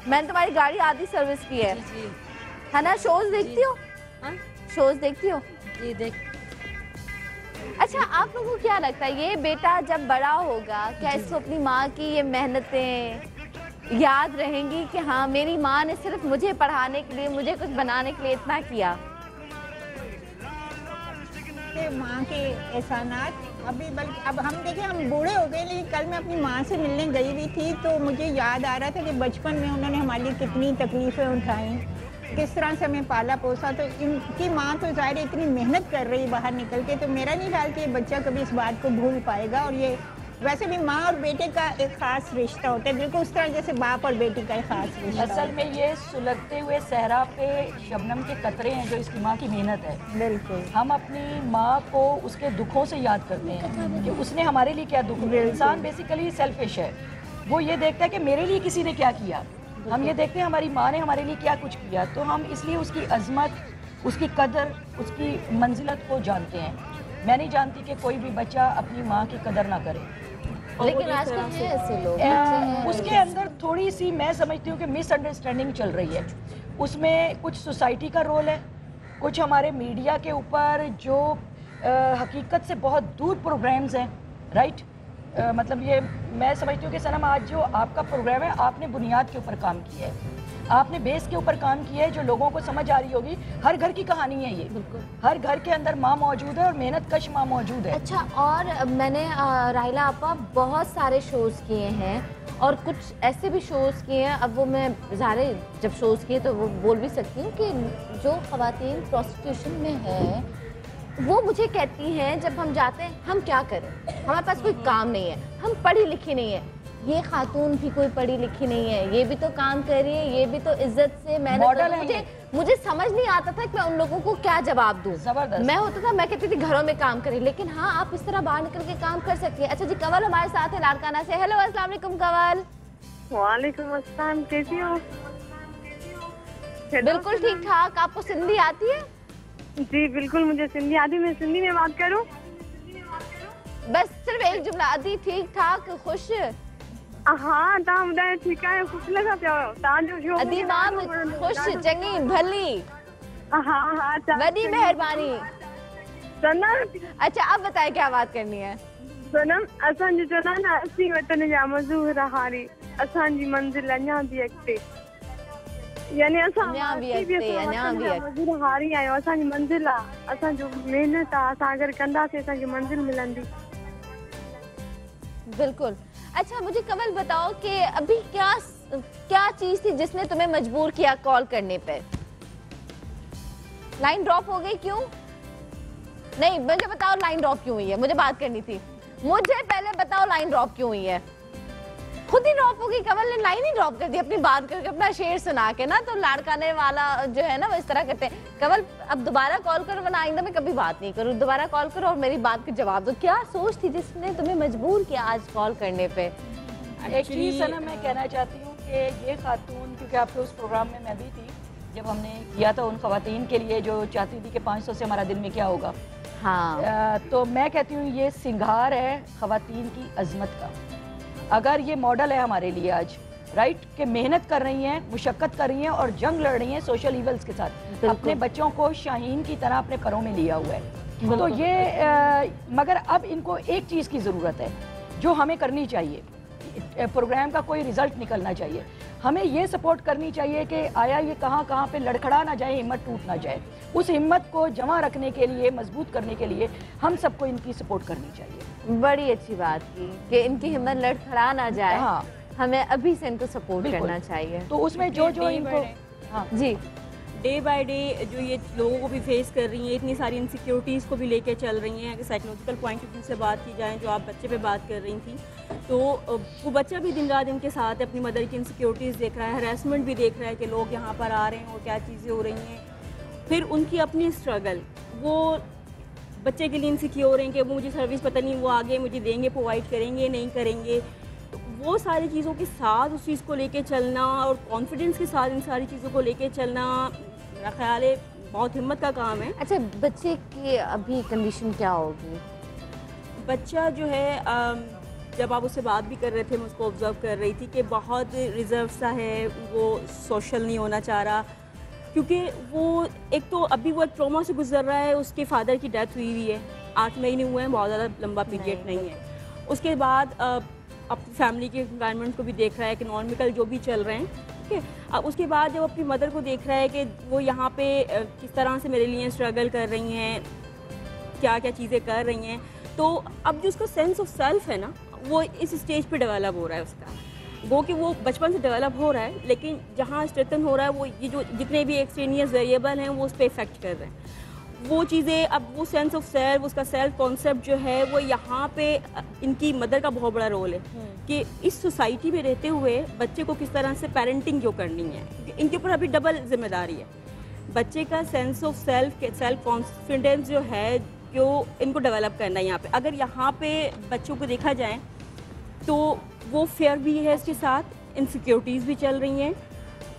मैंने तुम्हारी गाड़ी आधी सर्विस की है ना। शोज देखती हो? शोज देखती हो? जी देख। अच्छा, आप लोगों को क्या लगता है ये बेटा जब बड़ा होगा क्या इसको अपनी माँ की ये मेहनतें याद रहेंगी कि हाँ मेरी माँ ने सिर्फ मुझे पढ़ाने के लिए, मुझे कुछ बनाने के लिए इतना किया? माँ के एहसानात अभी, बल्कि अब हम देखें हम बूढ़े हो गए, लेकिन कल मैं अपनी माँ से मिलने गई हुई थी तो मुझे याद आ रहा था कि बचपन में उन्होंने हमारे लिए कितनी तकलीफ़ें उठाई किस तरह से हमें पाला पोसा, तो इनकी माँ तो ज़ाहिर है इतनी मेहनत कर रही है बाहर निकल के, तो मेरा नहीं ख्याल कि ये बच्चा कभी इस बात को भूल पाएगा। और ये वैसे भी माँ और बेटे का एक ख़ास रिश्ता होता है, बिल्कुल उस तरह जैसे बाप और बेटी का एक ख़ास रिश्ता। असल में ये सुलगते हुए सहरा पे शबनम के कतरे हैं जो इसकी माँ की मेहनत है। बिल्कुल हम अपनी माँ को उसके दुखों से याद करते हैं कि उसने हमारे लिए क्या दुख किया। इंसान बेसिकली सेल्फिश है, वो ये देखता है कि मेरे लिए किसी ने क्या किया। हम ये देखते हैं हमारी माँ ने हमारे लिए क्या कुछ किया, तो हम इसलिए उसकी अजमत, उसकी कदर, उसकी मंजिलत को जानते हैं। मैं नहीं जानती कि कोई भी बच्चा अपनी माँ की कदर ना करे, लेकिन आजकल है ऐसे लोग। उसके अंदर थोड़ी सी मैं समझती हूँ कि मिसअंडरस्टैंडिंग चल रही है। उसमें कुछ सोसाइटी का रोल है, कुछ हमारे मीडिया के ऊपर जो हकीकत से बहुत दूर प्रोग्राम्स हैं, राइट। मतलब ये मैं समझती हूँ कि सनम आज जो आपका प्रोग्राम है, आपने बुनियाद के ऊपर काम किया है, आपने बेस के ऊपर काम किया है जो लोगों को समझ आ रही होगी। हर घर की कहानी है ये, बिल्कुल हर घर के अंदर माँ मौजूद है और मेहनत कश माँ मौजूद है। अच्छा, और मैंने राहिला आपा बहुत सारे शोज़ किए हैं और कुछ ऐसे भी शोज़ किए हैं, अब वो मैं ज़ाहिर जब शोज़ किए तो वो बोल भी सकती हूँ कि जो ख़वातीन प्रोस्टिट्यूशन में है वो मुझे कहती हैं जब हम जाते हैं हम क्या करें, हमारे पास कोई काम नहीं है, हम पढ़ी लिखी नहीं है। ये खातून भी कोई पढ़ी लिखी नहीं है, ये भी तो काम कर रही है, ये भी तो इज्जत से मेहनत। मुझे समझ नहीं आता था कि मैं उन लोगों को क्या जवाब दूं। जबरदस्त। मैं होता था, मैं कहती थी घरों में काम करें, लेकिन हाँ आप इस तरह बाहर निकल के काम कर सकती है। अच्छा जी, कवल हमारे साथ है लाड़काना से। हेलो, अस्सलाम वालेकुम कवल। वालेकुम अस्सलाम, कैसी हो? बिल्कुल ठीक ठाक। आपको सिंधी आती है? जी बिल्कुल, मुझे सिंधी आती है। मैं सिंधी में बात करूं? बस सिर्फ एक जुमला आती, ठीक ठाक खुश। हाँ, तव्हां ॿुधायो ठीकु आहे, ख़ुशि लॻा पिया आहियो तव्हांजो शो? अदी मां ख़ुशि, चङी भली। हाँ हाँ, वॾी मेहरबानी सनम। अच्छा, अब बताए क्या बात करनी है? सनम, असांजो चवंदा न असीं वतन जा मज़दूर हारी, असांजी मंज़िल अञा बि अॻिते। यानी असां मज़दूर हारी आहियूं, असांजी मंज़िल आहे, असांजो महिनत आहे, असां अगरि कंदासीं असांखे मंज़िल मिलंदी। बिल्कुल। अच्छा, मुझे कमल बताओ कि अभी क्या चीज थी जिसने तुम्हें मजबूर किया कॉल करने पे? लाइन ड्रॉप हो गई क्यों? नहीं, मुझे बताओ लाइन ड्रॉप क्यों हुई है, मुझे बात करनी थी। मुझे पहले बताओ लाइन ड्रॉप क्यों हुई है। खुद ही ड्रॉप हो गई, कमल ने लाइन ही ड्रॉप कर दी अपनी बात करके, अपना शेर सुना के ना। तो लाड़काने वाला जो है ना वो इस तरह करते हैं। कमल अब दोबारा कॉल करो, वरना आइंदा मैं कभी बात नहीं करूँ। दोबारा कॉल करो और मेरी बात का जवाब दो। क्या सोच थी जिसने तुम्हें मजबूर किया आज कॉल करने पे? एक चीज़ सना मैं कहना चाहती हूँ कि ये खातून, क्योंकि आपके उस प्रोग्राम में मैं भी थी जब हमने किया था उन खवातीन के लिए जो चाहती थी कि 500 से हमारा दिन में क्या होगा। हाँ, तो मैं कहती हूँ ये सिंगार है खवातीन की अजमत का। अगर ये मॉडल है हमारे लिए आज, राइट, कि मेहनत कर रही हैं, मुशक्कत कर रही हैं और जंग लड़ रही हैं सोशल इवल्स के साथ, अपने बच्चों को शाहीन की तरह अपने परों में लिया हुआ है। तो ये मगर अब इनको एक चीज़ की ज़रूरत है जो हमें करनी चाहिए, प्रोग्राम का कोई रिजल्ट निकलना चाहिए। हमें ये सपोर्ट करनी चाहिए कि आया ये कहाँ पे लड़खड़ा ना जाए, हिम्मत टूट ना जाए। उस हिम्मत को जमा रखने के लिए, मजबूत करने के लिए हम सबको इनकी सपोर्ट करनी चाहिए। बड़ी अच्छी बात की कि इनकी हिम्मत लड़खड़ा ना जाए। हाँ, हमें अभी से इनको सपोर्ट करना चाहिए। तो उसमें जो इनको जी डे बाय डे जो ये लोगों को भी फेस कर रही हैं, इतनी सारी इनसिक्योरिटीज़ को भी लेके चल रही हैं। अगर साइकोलॉजिकल पॉइंट ऑफ व्यू से बात की जाए, जो आप बच्चे पे बात कर रही थी, तो वो बच्चा भी दिन रात इनके साथ है, अपनी मदर की इनसिक्योरिटीज़ देख रहा है, हरासमेंट भी देख रहा है कि लोग यहाँ पर आ रहे हैं और क्या चीज़ें हो रही हैं। फिर उनकी अपनी स्ट्रगल, वो बच्चे के लिए इनसिक्योर हैं कि वो मुझे सर्विस पता नहीं वो आगे मुझे देंगे, प्रोवाइड करेंगे नहीं करेंगे। तो वो सारी चीज़ों के साथ उस चीज़ को लेके चलना और कॉन्फिडेंस के साथ इन सारी चीज़ों को लेके चलना, मेरा ख्याल है बहुत हिम्मत का काम है। अच्छा, बच्चे की अभी कंडीशन क्या होगी? बच्चा जो है जब आप उससे बात भी कर रहे थे, मैं उसको ऑब्जर्व कर रही थी कि बहुत रिजर्व सा है, वो सोशल नहीं होना चाह रहा, क्योंकि वो एक तो अभी वो एक ट्रॉमा से गुजर रहा है। उसके फादर की डेथ हुई हुई है, 8 महीने हुए हैं, बहुत ज़्यादा लंबा पीरियड नहीं है। उसके बाद अपनी फैमिली के एनवायरनमेंट को भी देख रहा है, इकोनॉमिकल जो भी चल रहे हैं, ठीक है। अब उसके बाद जब अपनी मदर को देख रहा है कि वो यहाँ पे किस तरह से मेरे लिए स्ट्रगल कर रही हैं, क्या क्या चीज़ें कर रही हैं, तो अब जो उसका सेंस ऑफ सेल्फ है ना, वो इस स्टेज पे डेवलप हो रहा है उसका। गो कि वो बचपन से डेवलप हो रहा है, लेकिन जहाँ स्ट्रेंथन हो रहा है वो ये जो जितने भी एक्सटेनियस वेरिएबल हैं वो उस पर इफेक्ट कर रहे हैं। वो चीज़ें अब वो सेंस ऑफ सेल्फ, उसका सेल्फ कॉन्सेप्ट जो है वो यहाँ पे इनकी मदर का बहुत बड़ा रोल है कि इस सोसाइटी में रहते हुए बच्चे को किस तरह से पेरेंटिंग जो करनी है, क्योंकि इनके ऊपर अभी डबल जिम्मेदारी है। बच्चे का सेंस ऑफ सेल्फ कॉन्फिडेंस जो है जो इनको डेवलप करना है यहाँ पे। अगर यहाँ पे बच्चों को देखा जाए तो वो फेयर भी है, इसके साथ इनसिक्योरिटीज़ भी चल रही हैं,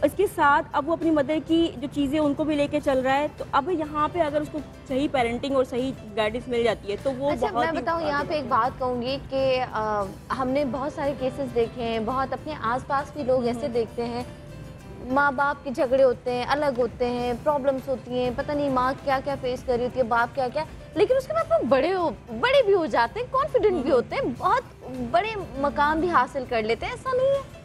इसके साथ अब वो अपनी मदर की जो चीज़ें उनको भी लेके चल रहा है। तो अब यहाँ पे अगर उसको सही पेरेंटिंग और सही गाइडेंस मिल जाती है तो वो अच्छा, बहुत मैं बताऊँ यहाँ पे एक बात कहूँगी कि हमने बहुत सारे केसेस देखे हैं, बहुत अपने आसपास भी लोग ऐसे देखते हैं, माँ बाप के झगड़े होते हैं, अलग होते हैं, प्रॉब्लम्स होती हैं, पता नहीं माँ क्या क्या फेस कर रही होती है, बाप क्या क्या, लेकिन उसके बाद वो बड़े भी हो जाते हैं, कॉन्फिडेंट भी होते हैं, बहुत बड़े मकाम भी हासिल कर लेते हैं। ऐसा नहीं है,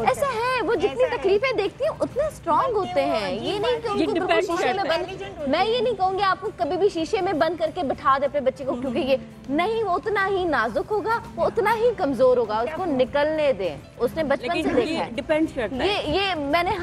ऐसा है, वो जितनी तकलीफें देखती हैं उतने स्ट्रांग होते हैं। ये नहीं कि उनको बिल्कुल शीशे में बंद, मैं ये नहीं कहूँगी आपको कभी भी शीशे में बंद करके बिठा दे अपने बच्चे को, क्योंकि ये नहीं, वो उतना ही नाजुक होगा, वो उतना ही कमजोर होगा, उसको निकलने दें। उसने बचपन से देखा है, डिपेंड करता है। ये मैंने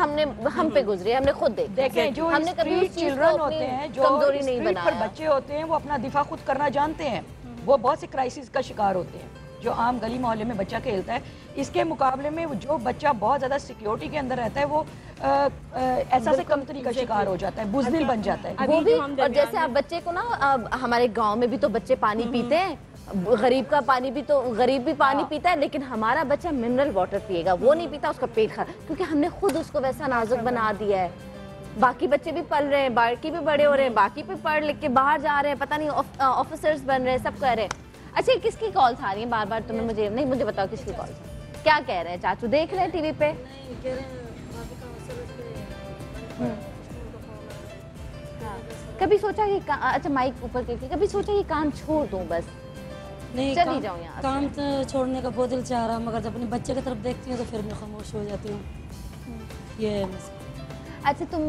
हम पे गुजरी, हमने खुद देखे जो हमने कभी चिल्ड्रन होते हैं, जो कमजोरी नहीं बनाया। बच्चे होते हैं वो अपना दिफा खुद करना जानते हैं, वो बहुत से क्राइसिस का शिकार होते हैं। जो आम गली मोहल्ले में बच्चा खेलता है, इसके मुकाबले में जो बच्चा बहुत ज़्यादा सिक्योरिटी के अंदर रहता है वो ऐसा से कमतरी का शिकार हो जाता है, बुज़दिल बन जाता है। वो भी, और जैसे आप बच्चे को ना, हमारे गांव में भी तो बच्चे पानी पीते हैं, गरीब का पानी भी तो गरीब भी पानी पीता है, लेकिन हमारा बच्चा मिनरल वाटर पिएगा, वो नहीं पीता, उसका पेट खराब, क्योंकि हमने खुद उसको वैसा नाजुक बना दिया है। बाकी बच्चे भी पल रहे हैं, बाकी भी बड़े हो रहे हैं, बाकी भी पढ़ लिख के बाहर जा रहे हैं, पता नहीं ऑफिसर्स बन रहे हैं, सब कर रहे हैं। अच्छा, किसकी कॉल्स आ रही हैं बार बार? तुम्हें मुझे बताओ किसकी कॉल, क्या कह रहे हैं? चाचू देख रहे हैं टीवी पे? कभी सोचा कि अच्छा माइक ऊपर करके, कभी सोचा कि काम छोड़ दूं, बस नहीं चली जाऊं यहाँ? काम तो छोड़ने का बहुत दिल चाह रहा, मगर जब अपने बच्चे की तरफ देखती हूँ तो फिर मैं खामोश हो जाती हूँ। ये अच्छा, तुम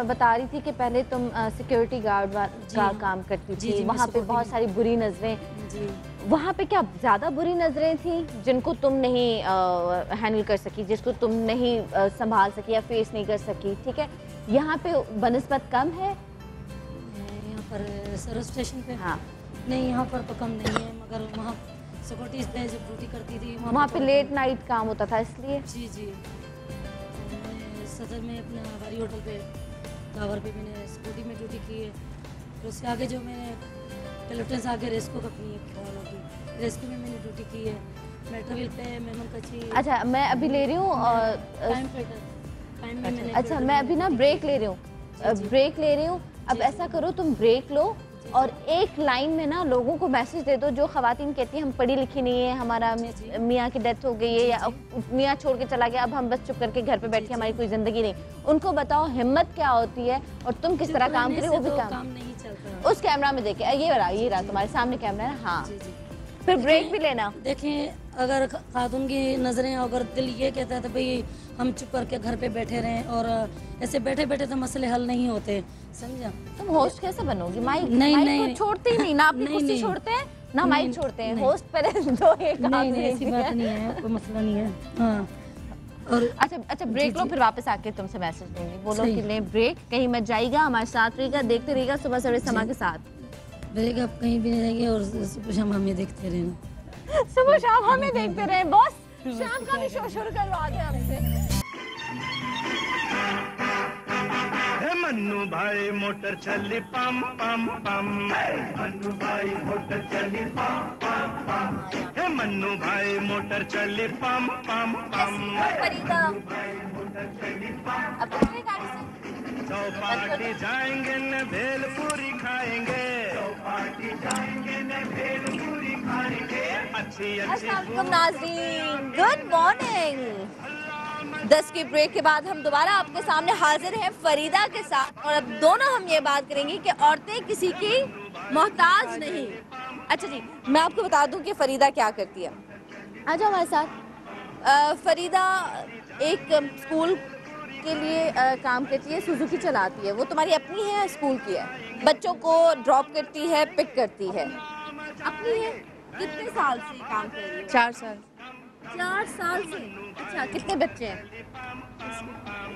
बता रही थी कि पहले तुम सिक्योरिटी गार्ड का काम करती थी, वहाँ पे बहुत सारी बुरी नज़रें, वहाँ पे क्या ज़्यादा बुरी नज़रें थी जिनको तुम नहीं हैंडल कर सकी, जिसको तुम नहीं संभाल सकी या फेस नहीं कर सकी? ठीक है, यहाँ पे बनस्बत कम है? यहाँ पर सर्विस स्टेशन पे? हाँ, नहीं, यहाँ पर तो कम नहीं है, मगर वहाँ सिक्योरिटी पे जब ड्यूटी करती थी वहाँ पे लेट नाइट काम होता था, इसलिए? जी सदर में अपना हवारी होटल पे टावर पे मैंने सिक्योरिटी में ड्यूटी की है। फिर उससे आगे जो मैंने कलेक्टर से आगे रेस्को अपनी रेस्को में मैंने ड्यूटी की है, मेट्रोविल पे मेमन कची। अच्छा, मैं अभी ले रही हूँ टाइम में मैंने, अच्छा मैं अभी ना ब्रेक ले रही हूँ। अब ऐसा करो, तुम ब्रेक लो और एक लाइन में ना लोगों को मैसेज दे दो, जो खवातीन कहती हैं हम पढ़ी लिखी नहीं है, हमारा मियाँ की डेथ हो गई है या मियाँ छोड़ के चला गया, अब हम बस चुप करके घर पे बैठे, हमारी कोई जिंदगी नहीं, उनको बताओ हिम्मत क्या होती है और तुम किस तरह काम करे, वो भी काम नहीं चलता। उस कैमरा में देखे, ये रहा तुम्हारे सामने कैमरा है। हाँ, फिर ब्रेक भी लेना। देखें, अगर खातून की नज़रें, अगर दिल ये कहता है तो भाई हम चुप करके घर पे बैठे रहें, और ऐसे बैठे बैठे तो मसले हल नहीं होते, समझा? तुम होस्ट कैसे बनोगी? माइक नहीं छोड़ते ही नहीं ना, अपनी कुर्सी छोड़ते हैं ना, माइक छोड़ते हैं, होस्ट पर दो एक नहीं, ऐसी बात नहीं है, कोई मसला नहीं है। हाँ, और अच्छा ब्रेक लो, फिर वापस आके तुमसे मैसेज दूंगी, बोलो कि ले ब्रेक, कहीं मत जाइएगा, हमारे साथ रहिएगा, देखते रहिएगा सुबह सवेरे समा के साथ रहेगा, आप कहीं भी नहीं जाएंगे, और सुबह शाम हमें देखते रहना, सुबह शाम हमें देखते रहे। बॉस शाम का भी शो शुरू करवा दे हमसे। मन्नू भाई मोटर चली पम पम पम, मन्नू भाई मोटर चली पम पम पम, हे मन्नू भाई मोटर चली पम पम पम, फरीदा चौपाटी जाएंगे न भेलपूरी खाएंगे, चौपाटी जाएंगे न भेलपूरी खाएंगे, अच्छी अच्छी नाज़रीन, गुड मॉर्निंग। 10 की ब्रेक के बाद हम दोबारा आपके सामने हाजिर हैं फरीदा के साथ, और अब दोनों हम ये बात करेंगे कि औरतें किसी की मोहताज नहीं। अच्छा जी, मैं आपको बता दूं कि फरीदा क्या करती है, आ जाओ हमारे साथ। फरीदा एक स्कूल के लिए काम करती है, सुजुकी चलाती है, वो तुम्हारी अपनी है या स्कूल की है? बच्चों को ड्रॉप करती है, पिक करती है, अपनी है? कितने साल से काम कर रही है? 4 साल। 4 साल से? अच्छा, कितने बच्चे हैं?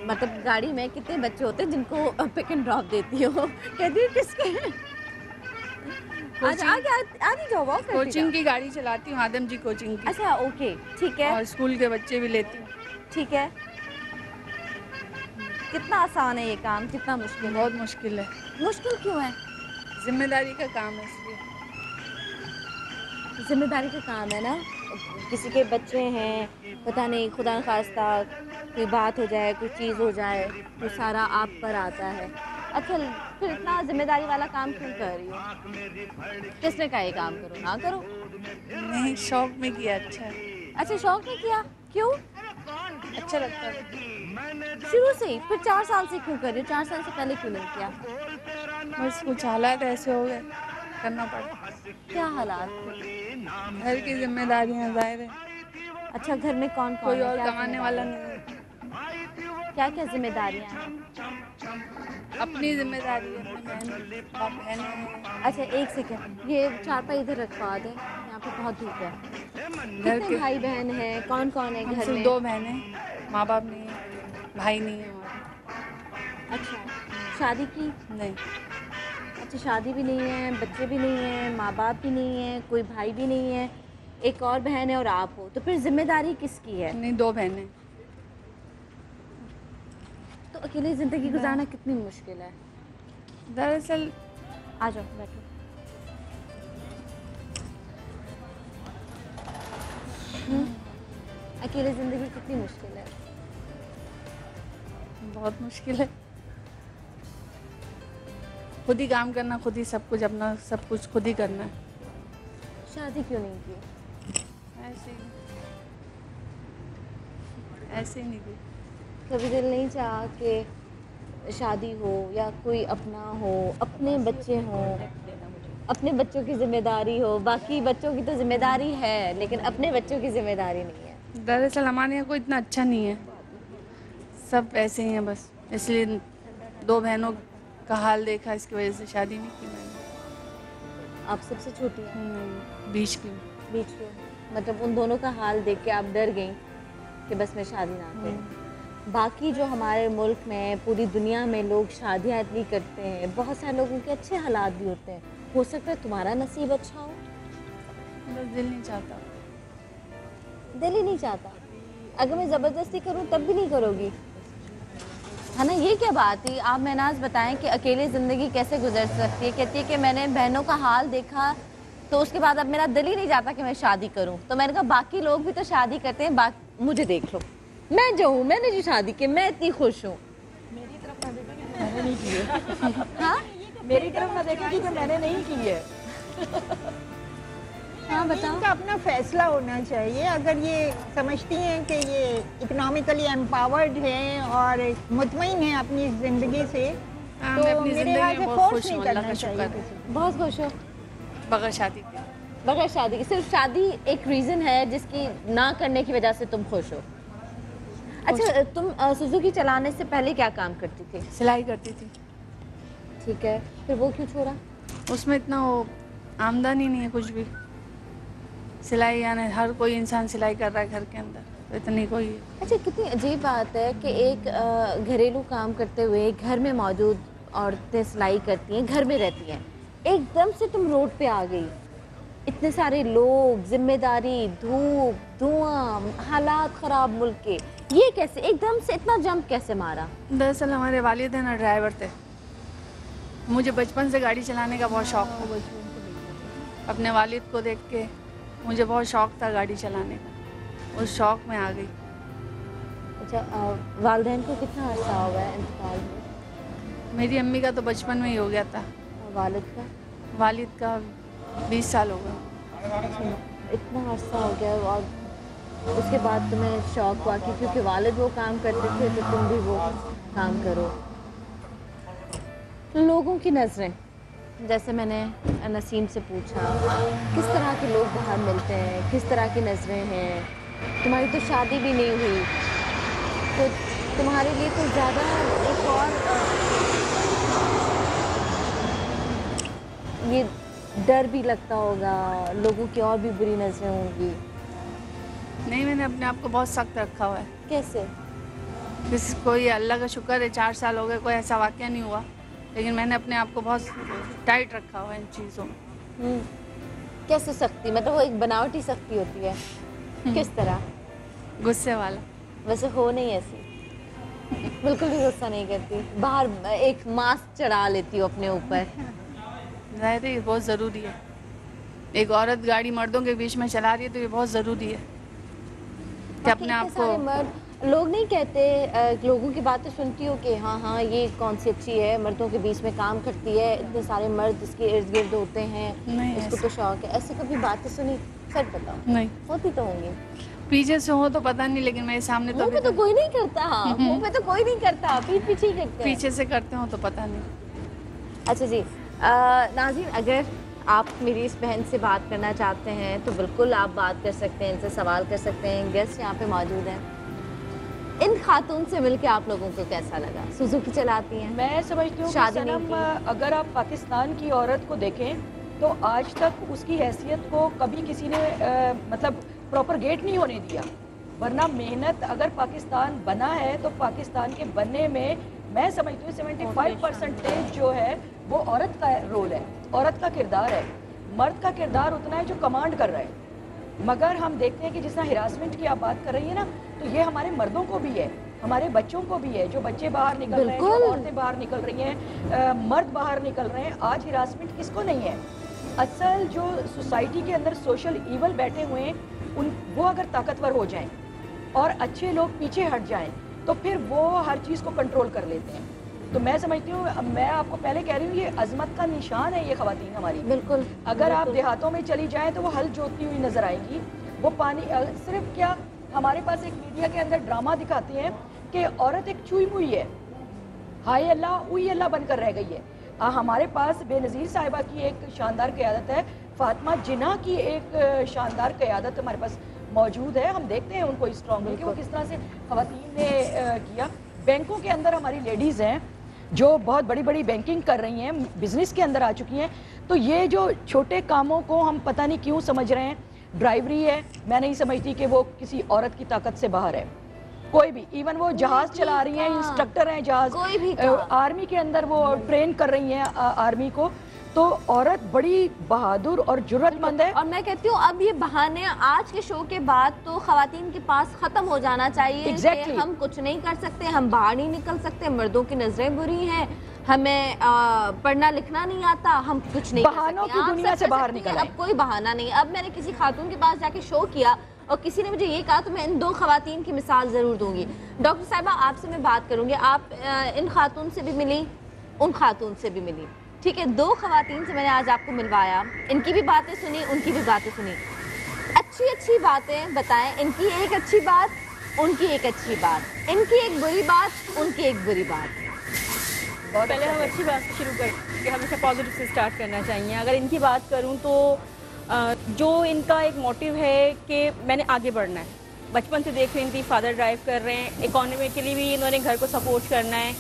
मतलब गाड़ी में कितने बच्चे होते हैं जिनको पिक एंड ड्रॉप देती हो? कहती है किसके? आगे जाओ, वॉक करती कोचिंग जाओ। की गाड़ी चलाती हूँ, आदम जी कोचिंग की। अच्छा, ओके, ठीक है। और स्कूल के बच्चे भी लेती हूँ। ठीक है। कितना आसान है ये काम, कितना मुश्किल है? बहुत मुश्किल है। मुश्किल क्यों है? जिम्मेदारी का काम है इसलिए। जिम्मेदारी का काम है ना, किसी के बच्चे हैं, पता नहीं खुदा न खास्ता कोई बात हो जाए, कोई चीज़ हो जाए तो सारा आप पर आता है। अच्छा, फिर इतना जिम्मेदारी वाला काम क्यों कर रही हो? किसने कहा ये काम करो? ना करो। नहीं, शौक में किया। अच्छा, शौक में किया, क्यों? अच्छा लगता है शुरू से ही? फिर 4 साल से क्यों कर रही हो? 4 साल से पहले क्यों नहीं किया? बस कुछ हालात ऐसे हो गए, करना पड़ा। क्या हालात? घर की जिम्मेदारियां जाहिर है। अच्छा, घर में कौन कोई है? और क्या कमाने वाला नहीं है। क्या क्या जिम्मेदारियां हैं? अपनी जिम्मेदारी है, अपनी बहन है। अच्छा, एक सेकंड, ये चारपाई इधर रखवा दे, यहाँ पे बहुत धूप है। कितने भाई बहन हैं? कौन कौन है घर में? 2 बहनें, माँ बाप नहीं है, भाई नहीं है हमारे। अच्छा, शादी की? नहीं। अच्छा, शादी भी नहीं है, बच्चे भी नहीं हैं, माँ बाप भी नहीं है, कोई भाई भी नहीं है, एक और बहन है और आप हो, तो फिर जिम्मेदारी किसकी है? नहीं, 2 बहनें। तो अकेले ज़िंदगी गुजारना कितनी मुश्किल है? दरअसल आ जाओ, बैठो। अकेले ज़िंदगी कितनी मुश्किल है? बहुत मुश्किल है। खुद ही काम करना, खुद ही सब कुछ, अपना सब कुछ खुद ही करना है। शादी क्यों नहीं की? ऐसे ही नहीं की। कभी दिल नहीं चाहा कि शादी हो या कोई अपना हो, अपने बच्चे हों, अपने बच्चों की जिम्मेदारी हो? बाकी बच्चों की तो जिम्मेदारी है, लेकिन अपने बच्चों की जिम्मेदारी नहीं है। दरअसल हमारे यहाँ कोई इतना अच्छा नहीं है, सब ऐसे ही हैं बस, इसलिए 2 बहनों का हाल देखा, इसकी वजह से शादी नहीं की मैंने। आप सबसे छोटी हैं? बीच की। मतलब उन दोनों का हाल देख के आप डर गई कि बस मैं शादी ना करूं। बाकी जो हमारे मुल्क में, पूरी दुनिया में लोग शादियां इतनी करते हैं, बहुत सारे लोगों के अच्छे हालात भी होते हैं, हो सकता है तुम्हारा नसीब अच्छा हो। बस दिल नहीं चाहता। दिल ही नहीं चाहता? अगर मैं ज़बरदस्ती करूं तब भी नहीं करोगी, है ना? ये क्या बात है? आप महनाज बताएं कि अकेले ज़िंदगी कैसे गुजर सकती है? कहती है कि मैंने बहनों का हाल देखा तो उसके बाद अब मेरा दिल ही नहीं चाहता कि मैं शादी करूं। तो मैंने कहा बाकी लोग भी तो शादी करते हैं, मुझे देख लो, मैं जो हूँ, मैंने जो शादी की, मैं इतनी खुश हूँ। मेरी तरफ ना देखेगी तो मैंने नहीं की है। हाँ, मेरी तरफ ना देखेगी तो मैंने नहीं की है। हाँ, बताओ। इनका अपना फैसला होना चाहिए। अगर ये समझती हैं कि ये इकोनॉमिकली एम्पावर्ड हैं और मुतमईन हैं अपनी ज़िंदगी से, तो मेरे ख्याल से फोर्स नहीं करना चाहिए। बहुत खुश हो बगैर शादी के? बगैर शादी के। सिर्फ शादी एक रीज़न है जिसकी ना करने की वजह से तुम खुश हो? अच्छा, तुम सुजुकी चलाने से पहले क्या काम करती थी? सिलाई करती थी। ठीक है, फिर वो क्यों छोड़ा? उसमें इतना वो आमदनी नहीं है कुछ भी। सिलाई यानी हर कोई इंसान सिलाई कर रहा है घर के अंदर, तो इतनी कोई। अच्छा, कितनी अजीब बात है कि एक घरेलू काम करते हुए घर में मौजूद औरतें सिलाई करती हैं, घर में रहती हैं, एकदम से तुम रोड पे आ गई, इतने सारे लोग, जिम्मेदारी, धूप, धुआं, हालात ख़राब मुल्क के, ये कैसे एकदम से इतना जंप कैसे मारा? दरअसल हमारे वालिद ना ड्राइवर थे, मुझे बचपन से गाड़ी चलाने का बहुत शौक़ था। अपने वालिद को देख के मुझे बहुत शौक़ था गाड़ी चलाने का, उस शौक़ में आ गई। अच्छा, वालिदैन को कितना अर्सा हो गया इंतकाल में? मेरी अम्मी का तो बचपन में ही हो गया था। वालिद का? वालिद का 20 साल हो गए। इतना अर्सा हो गया, और उसके बाद तुम्हें शौक़ हुआ कि क्योंकि वालिद वो काम करते थे तो तुम भी वो काम करो। लोगों की नज़रें, जैसे मैंने नसीम से पूछा, किस तरह के लोग बाहर मिलते हैं, किस तरह की नज़रें हैं? तुम्हारी तो शादी भी नहीं हुई, तो तुम्हारे लिए तो ज़्यादा एक और ये डर भी लगता होगा, लोगों की और भी बुरी नज़रें होंगी। नहीं, मैंने अपने आप को बहुत सख्त रखा हुआ है। कैसे? जिस कोई अल्लाह का शुक्र है 4 साल हो गए, कोई ऐसा वाक़या नहीं हुआ, लेकिन मैंने अपने आप को बहुत टाइट रखा हुआ है इन चीज़ों में। कैसे सख्ती? मतलब वो एक बनावटी सख्ती होती है, किस तरह? गुस्से वाला। वैसे हो नहीं ऐसी, बिल्कुल भी गुस्सा नहीं करती, बाहर एक मास्क चढ़ा लेती हो अपने ऊपर। जाहिर है ये बहुत ज़रूरी है, एक औरत गाड़ी मर्दों के बीच में चला रही है तो ये बहुत ज़रूरी है कि अपने आप को। लोग नहीं कहते, लोगों की बातें सुनती हो कि हाँ हाँ ये कौन सी अच्छी है, मर्दों के बीच में काम करती है, इतने सारे मर्द इसके इर्द गिर्द होते हैं, इसको तो शौक है, ऐसी कभी बातें सुनी? सच बताओ। नहीं होती तो होंगी, पीछे से हो तो पता नहीं, लेकिन मेरे सामने तो मुंह पे तो कोई नहीं करता। मुंह पे तो कोई नहीं करता, पीठ पीछे ही करते हैं। पीछे से करते हो तो पता नहीं। अच्छा जी, नाज़रीन, अगर आप मेरी इस बहन से बात करना चाहते हैं तो बिल्कुल आप बात कर सकते हैं, इनसे सवाल कर सकते हैं। गेस्ट यहाँ पे मौजूद हैं। इन खातून से मिलके आप लोगों को कैसा लगा? सुजुकी चलाती हैं, मैं समझती हूँ कि सनम, अगर आप पाकिस्तान की औरत को देखें तो आज तक उसकी हैसियत को कभी किसी ने मतलब प्रोपरगेट नहीं होने दिया। वरना मेहनत अगर पाकिस्तान बना है तो पाकिस्तान के बनने में मैं समझती हूँ 75% जो है वो औरत का रोल है, औरत का किरदार है। मर्द का किरदार उतना है जो कमांड कर रहा है। मगर हम देखते हैं कि जिस तरह हिरासमेंट की आप बात कर रही है ना, तो ये हमारे मर्दों को भी है, हमारे बच्चों को भी है, जो बच्चे बाहर निकल रहे हैं, जो औरतें बाहर निकल रही हैं, मर्द बाहर निकल रहे हैं। आज हिरासमेंट किसको नहीं है? असल जो सोसाइटी के अंदर सोशल ईवल बैठे हुए हैं वो अगर ताकतवर हो जाएं और अच्छे लोग पीछे हट जाएं तो फिर वो हर चीज़ को कंट्रोल कर लेते हैं। तो मैं समझती हूँ, मैं आपको पहले कह रही हूँ, ये अजमत का निशान है ये ख़वातीन हमारी। बिल्कुल। अगर आप देहातों में चली जाएं तो वो हल जोतती हुई नजर आएंगी। वो पानी सिर्फ क्या, हमारे पास एक मीडिया के अंदर ड्रामा दिखाते हैं कि औरत एक चुई मुई है, हाय अल्लाह उई अल्लाह बनकर रह गई है। हमारे पास बेनज़ीर साहिबा की एक शानदार क़यादत है, फातिमा जिन्ना की एक शानदार क़यादत हमारे पास मौजूद है। हम देखते हैं उनको स्ट्रॉन्गली कि वो किस तरह से ख़वातीन ने किया। बैंकों के अंदर हमारी लेडीज़ हैं जो बहुत बड़ी बड़ी बैंकिंग कर रही हैं, बिजनेस के अंदर आ चुकी हैं। तो ये जो छोटे कामों को हम पता नहीं क्यों समझ रहे हैं, ड्राइवरी है, मैं नहीं समझती कि वो किसी औरत की ताकत से बाहर है। कोई भी, इवन वो जहाज चला रही हैं, इंस्ट्रक्टर हैं जहाज, कोई भी आर्मी के अंदर वो ट्रेन कर रही हैं आर्मी को, तो औरत बड़ी बहादुर और जुर्रतमंद है। और मैं कहती हूँ अब ये बहाने आज के शो के बाद तो खवातीन के पास खत्म हो जाना चाहिए। Exactly. हम कुछ नहीं कर सकते, हम बाहर नहीं निकल सकते, मर्दों की नजरें बुरी हैं, हमें पढ़ना लिखना नहीं आता, हम कुछ नहीं बहानों की दुनिया से बाहर निकल आए। अब कोई बहाना नहीं। अब मैंने किसी खातून के पास जाके शो किया और किसी ने मुझे ये कहा तो मैं इन दो खवातीन की मिसाल जरूर दूंगी। डॉक्टर साहिबा, आपसे मैं बात करूंगी, आप इन खातून से भी मिली, उन खातून से भी मिली, ठीक है? दो खवातीन से मैंने आज आपको मिलवाया, इनकी भी बातें सुनी, उनकी भी बातें सुनी। अच्छी अच्छी बातें बताएं, इनकी एक अच्छी बात, उनकी एक अच्छी बात, इनकी एक बुरी बात, उनकी एक बुरी बात। पहले हम अच्छी बात से शुरू करें कि हमेशा पॉजिटिव से स्टार्ट करना चाहिए। अगर इनकी बात करूं तो जो इनका एक मोटिव है कि मैंने आगे बढ़ना है, बचपन से देख रही थी फादर ड्राइव कर रहे हैं, इकोनॉमिकली भी इन्होंने घर को सपोर्ट करना है।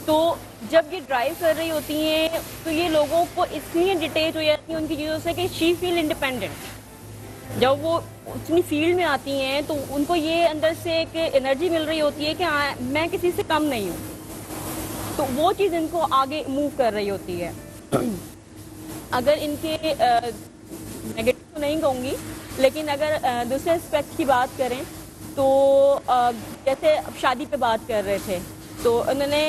तो जब ये ड्राइव कर रही होती हैं तो ये लोगों को इसलिए डिटेच हो जाती हैं उनकी चीज़ों से कि शी फील इंडिपेंडेंट। जब वो अपनी फील्ड में आती हैं तो उनको ये अंदर से एक एनर्जी मिल रही होती है कि हाँ मैं किसी से कम नहीं हूँ, तो वो चीज़ इनको आगे मूव कर रही होती है। अगर इनके नेगेटिव तो नहीं कहूँगी, लेकिन अगर दूसरे एस्पेक्ट की बात करें तो जैसे अब शादी पे बात कर रहे थे तो उन्होंने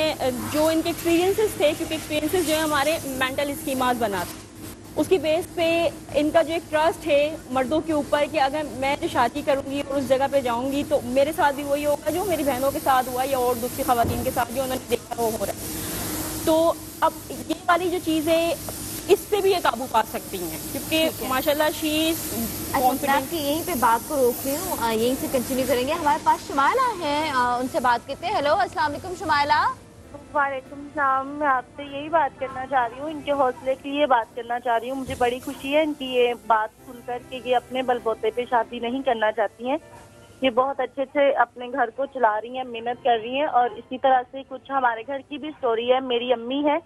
जो इनके एक्सपीरियंसेस थे, क्योंकि एक्सपीरियंसेस जो है हमारे मेंटल स्कीमास बनाते, उसकी बेस पे इनका जो एक ट्रस्ट है मर्दों के ऊपर कि अगर मैं जो शादी करूँगी और उस जगह पे जाऊँगी तो मेरे साथ भी वही होगा जो मेरी बहनों के साथ हुआ या और दूसरी खवातीन के साथ जो उन्होंने देखा वो हो रहा है। तो अब ये वाली जो चीज़ है इस पे भी ये काबू पा सकती हैं, क्योंकि माशाल्लाह शी आपकी यहीं पे बात को रोक रही हूँ, यहीं से कंटिन्यू करेंगे। हमारे पास शुमाइला है, उनसे बात करते हैं। हेलो, अस्सलाम वालेकुम शुमाइला। वालेकुम सलाम। मैं आपसे यही बात करना चाह रही हूँ, इनके हौसले की ये बात करना चाह रही हूँ। मुझे बड़ी खुशी है इनकी ये बात सुनकर कि ये अपने बलबूते पे शादी नहीं करना चाहती हैं। ये बहुत अच्छे से अपने घर को चला रही हैं, मेहनत कर रही हैं। और इसी तरह से कुछ हमारे घर की भी स्टोरी है। मेरी अम्मी है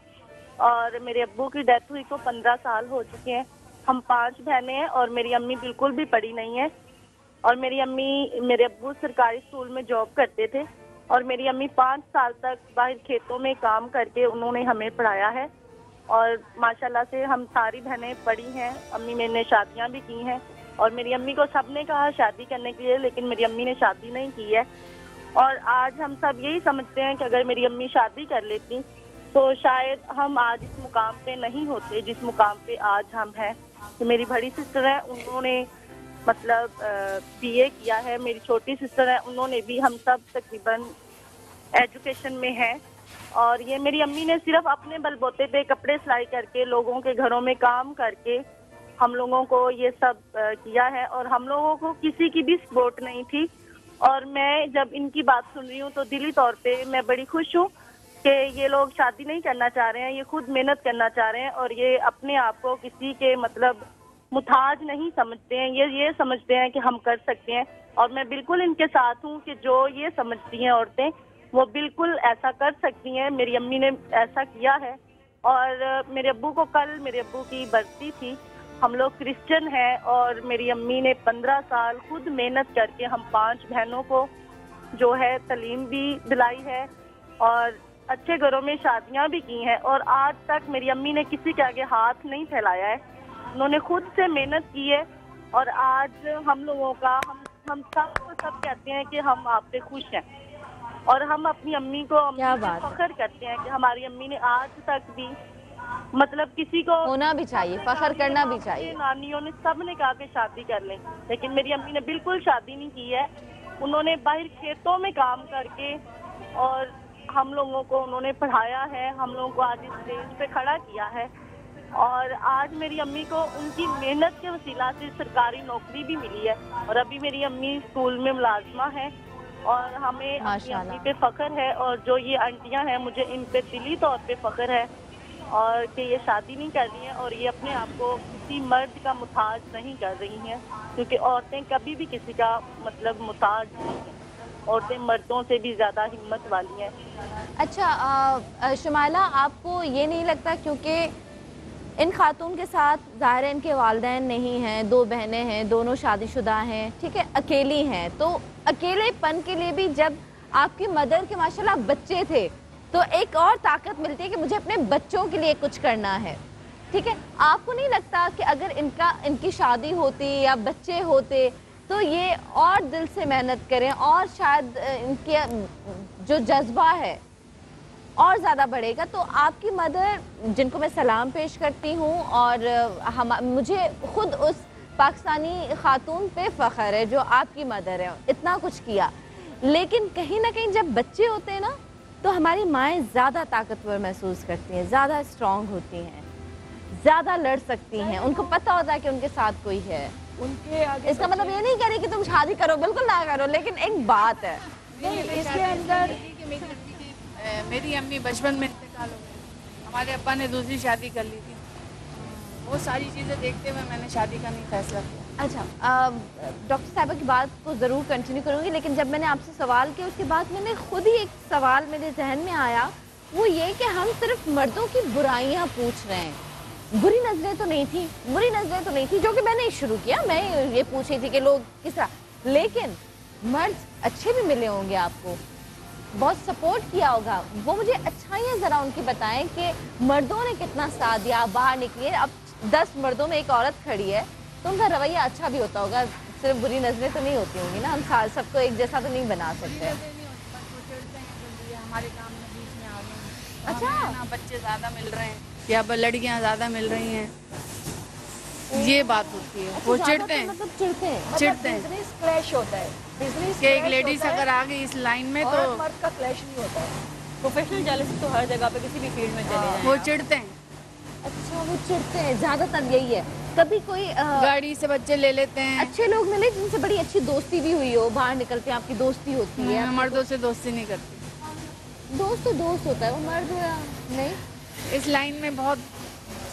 और मेरे अब्बू की डेथ हुई को 15 साल हो चुके हैं। हम 5 बहनें हैं और मेरी अम्मी बिल्कुल भी पढ़ी नहीं है और मेरी अम्मी मेरे अब्बू सरकारी स्कूल में जॉब करते थे और मेरी अम्मी 5 साल तक बाहर खेतों में काम करके उन्होंने हमें पढ़ाया है और माशाल्लाह से हम सारी बहनें पढ़ी हैं। अम्मी मेरी ने शादियां भी की हैं और मेरी अम्मी को सबने कहा शादी करने के लिए, लेकिन मेरी अम्मी ने शादी नहीं की है। और आज हम सब यही समझते हैं कि अगर मेरी अम्मी शादी कर लेती तो शायद हम आज इस मुकाम पे नहीं होते जिस मुकाम पे आज हम हैं। तो मेरी बड़ी सिस्टर है, उन्होंने मतलब BA किया है। मेरी छोटी सिस्टर है, उन्होंने भी, हम सब तकरीबन एजुकेशन में हैं। और ये मेरी अम्मी ने सिर्फ अपने बलबूते पे कपड़े सिलाई करके लोगों के घरों में काम करके हम लोगों को ये सब किया है और हम लोगों को किसी की भी सपोर्ट नहीं थी। और मैं जब इनकी बात सुन रही हूँ तो दिली तौर पे मैं बड़ी खुश हूँ कि ये लोग शादी नहीं करना चाह रहे हैं, ये खुद मेहनत करना चाह रहे हैं और ये अपने आप को किसी के मतलब मुताज नहीं समझते हैं। ये समझते हैं कि हम कर सकते हैं और मैं बिल्कुल इनके साथ हूँ कि जो ये समझती हैं औरतें वो बिल्कुल ऐसा कर सकती हैं। मेरी अम्मी ने ऐसा किया है। और मेरे अब्बू को कल मेरे अब्बू की बरसी थी। हम लोग क्रिश्चियन हैं और मेरी अम्मी ने 15 साल खुद मेहनत करके हम 5 बहनों को जो है तालीम भी दिलाई है और अच्छे घरों में शादियां भी की हैं और आज तक मेरी अम्मी ने किसी के आगे हाथ नहीं फैलाया है। उन्होंने खुद से मेहनत की है और आज हम लोगों का हम सब कहते हैं कि हम आप पे खुश हैं और हम अपनी अम्मी को फख्र करते हैं कि हमारी अम्मी ने आज तक भी मतलब किसी को होना भी चाहिए, फख्र करना भी चाहिए। नानियों ने सब ने कहा कि शादी कर लें, लेकिन मेरी अम्मी ने बिल्कुल शादी नहीं की है। उन्होंने बाहर खेतों में काम करके और हम लोगों को उन्होंने पढ़ाया है, हम लोगों को आज इस स्टेज पे खड़ा किया है और आज मेरी अम्मी को उनकी मेहनत के वसीला से सरकारी नौकरी भी मिली है और अभी मेरी अम्मी स्कूल में मुलाजमा है और हमें अपनी अम्मी पे फख्र है। और जो ये आंटियां हैं मुझे इन पे दिली तौर पे फख्र है और कि ये शादी नहीं कर रही हैं और ये अपने आप को किसी मर्द का मुताज नहीं कर रही हैं, क्योंकि औरतें कभी भी किसी का मतलब मुताज नहीं हैं। औरतें मर्दों से भी ज़्यादा हिम्मत वाली हैं। अच्छा शुमाइला, आपको ये नहीं लगता क्योंकि इन खातून के साथ ज़ाहिर है इनके वालिदैन नहीं हैं, 2 बहनें हैं, दोनों शादीशुदा हैं, ठीक है, अकेली हैं, तो अकेलेपन के लिए भी जब आपकी मदर के माशाल्लाह बच्चे थे तो एक और ताकत मिलती है कि मुझे अपने बच्चों के लिए कुछ करना है, ठीक है। आपको नहीं लगता कि अगर इनकी शादी होती या बच्चे होते तो ये और दिल से मेहनत करें और शायद इनके जो जज्बा है और ज़्यादा बढ़ेगा? तो आपकी मदर, जिनको मैं सलाम पेश करती हूँ और मुझे खुद उस पाकिस्तानी खातून पे फ़ख्र है जो आपकी मदर है, इतना कुछ किया, लेकिन कहीं ना कहीं जब बच्चे होते हैं ना तो हमारी माएँ ज़्यादा ताकतवर महसूस करती हैं, ज़्यादा स्ट्रॉन्ग होती हैं, ज़्यादा लड़ सकती हैं, उनको पता होता है कि उनके साथ कोई है। उनके आगे इसका मतलब ये नहीं करे कि तुम शादी करो, बिल्कुल ना करो, लेकिन एक बात है इसके अंदर मेरी अम्मी बचपन में इंतकाल हो गई, हमारे अब्बा ने दूसरी शादी कर ली थी, वो सारी चीज़ें देखते हुए मैंने शादी का नहीं फैसला किया। अच्छा, डॉक्टर साहिबा की बात को ज़रूर कंटिन्यू करूँगी, लेकिन जब मैंने आपसे सवाल किया उसके बाद मैंने खुद ही एक सवाल मेरे जहन में आया, वो ये कि हम सिर्फ मर्दों की बुराइयाँ पूछ रहे हैं। बुरी नज़रें तो नहीं थी, जो कि मैंने शुरू किया, मैं ये पूछ रही थी कि लोग किस तरह, लेकिन मर्द अच्छे भी मिले होंगे आपको, बहुत सपोर्ट किया होगा, वो मुझे अच्छाइयाँ ज़रा उनकी बताएं कि मर्दों ने कितना साथ दिया, बाहर निकलिए, अब 10 मर्दों में एक औरत खड़ी है तो उनका रवैया अच्छा भी होता होगा, सिर्फ बुरी नज़रें तो नहीं होती होंगी ना, हम सबको एक जैसा तो नहीं बना सकते। हमारे काम में बीच में आ गए। अच्छा, ना बच्चे ज़्यादा मिल रहे हैं या लड़कियाँ ज़्यादा मिल रही हैं, ये बात होती है। वो चिढ़ते हैं, मतलब चिढ़ते हैं, बिजनेस क्लैश होता है, बिजनेस कि एक लेडीज अगर आ गई इस लाइन में तो मर्द का क्लैश नहीं होता है। प्रोफेशनल जेलसी तो हर जगह पे किसी भी फील्ड में चले जाएं, वो चिढ़ते हैं। अच्छा, वो चिढ़ते हैं, ज़्यादातर यही है। कभी कोई गाड़ी से बच्चे ले लेते हैं, अच्छे लोग मिले जिनसे बड़ी अच्छी दोस्ती भी हुई हो, बाहर निकलते हैं आपकी दोस्ती होती है? मर्दों से दोस्ती नहीं करती। दोस्त तो दोस्त होता है, वो मर्द नहीं। इस लाइन में बहुत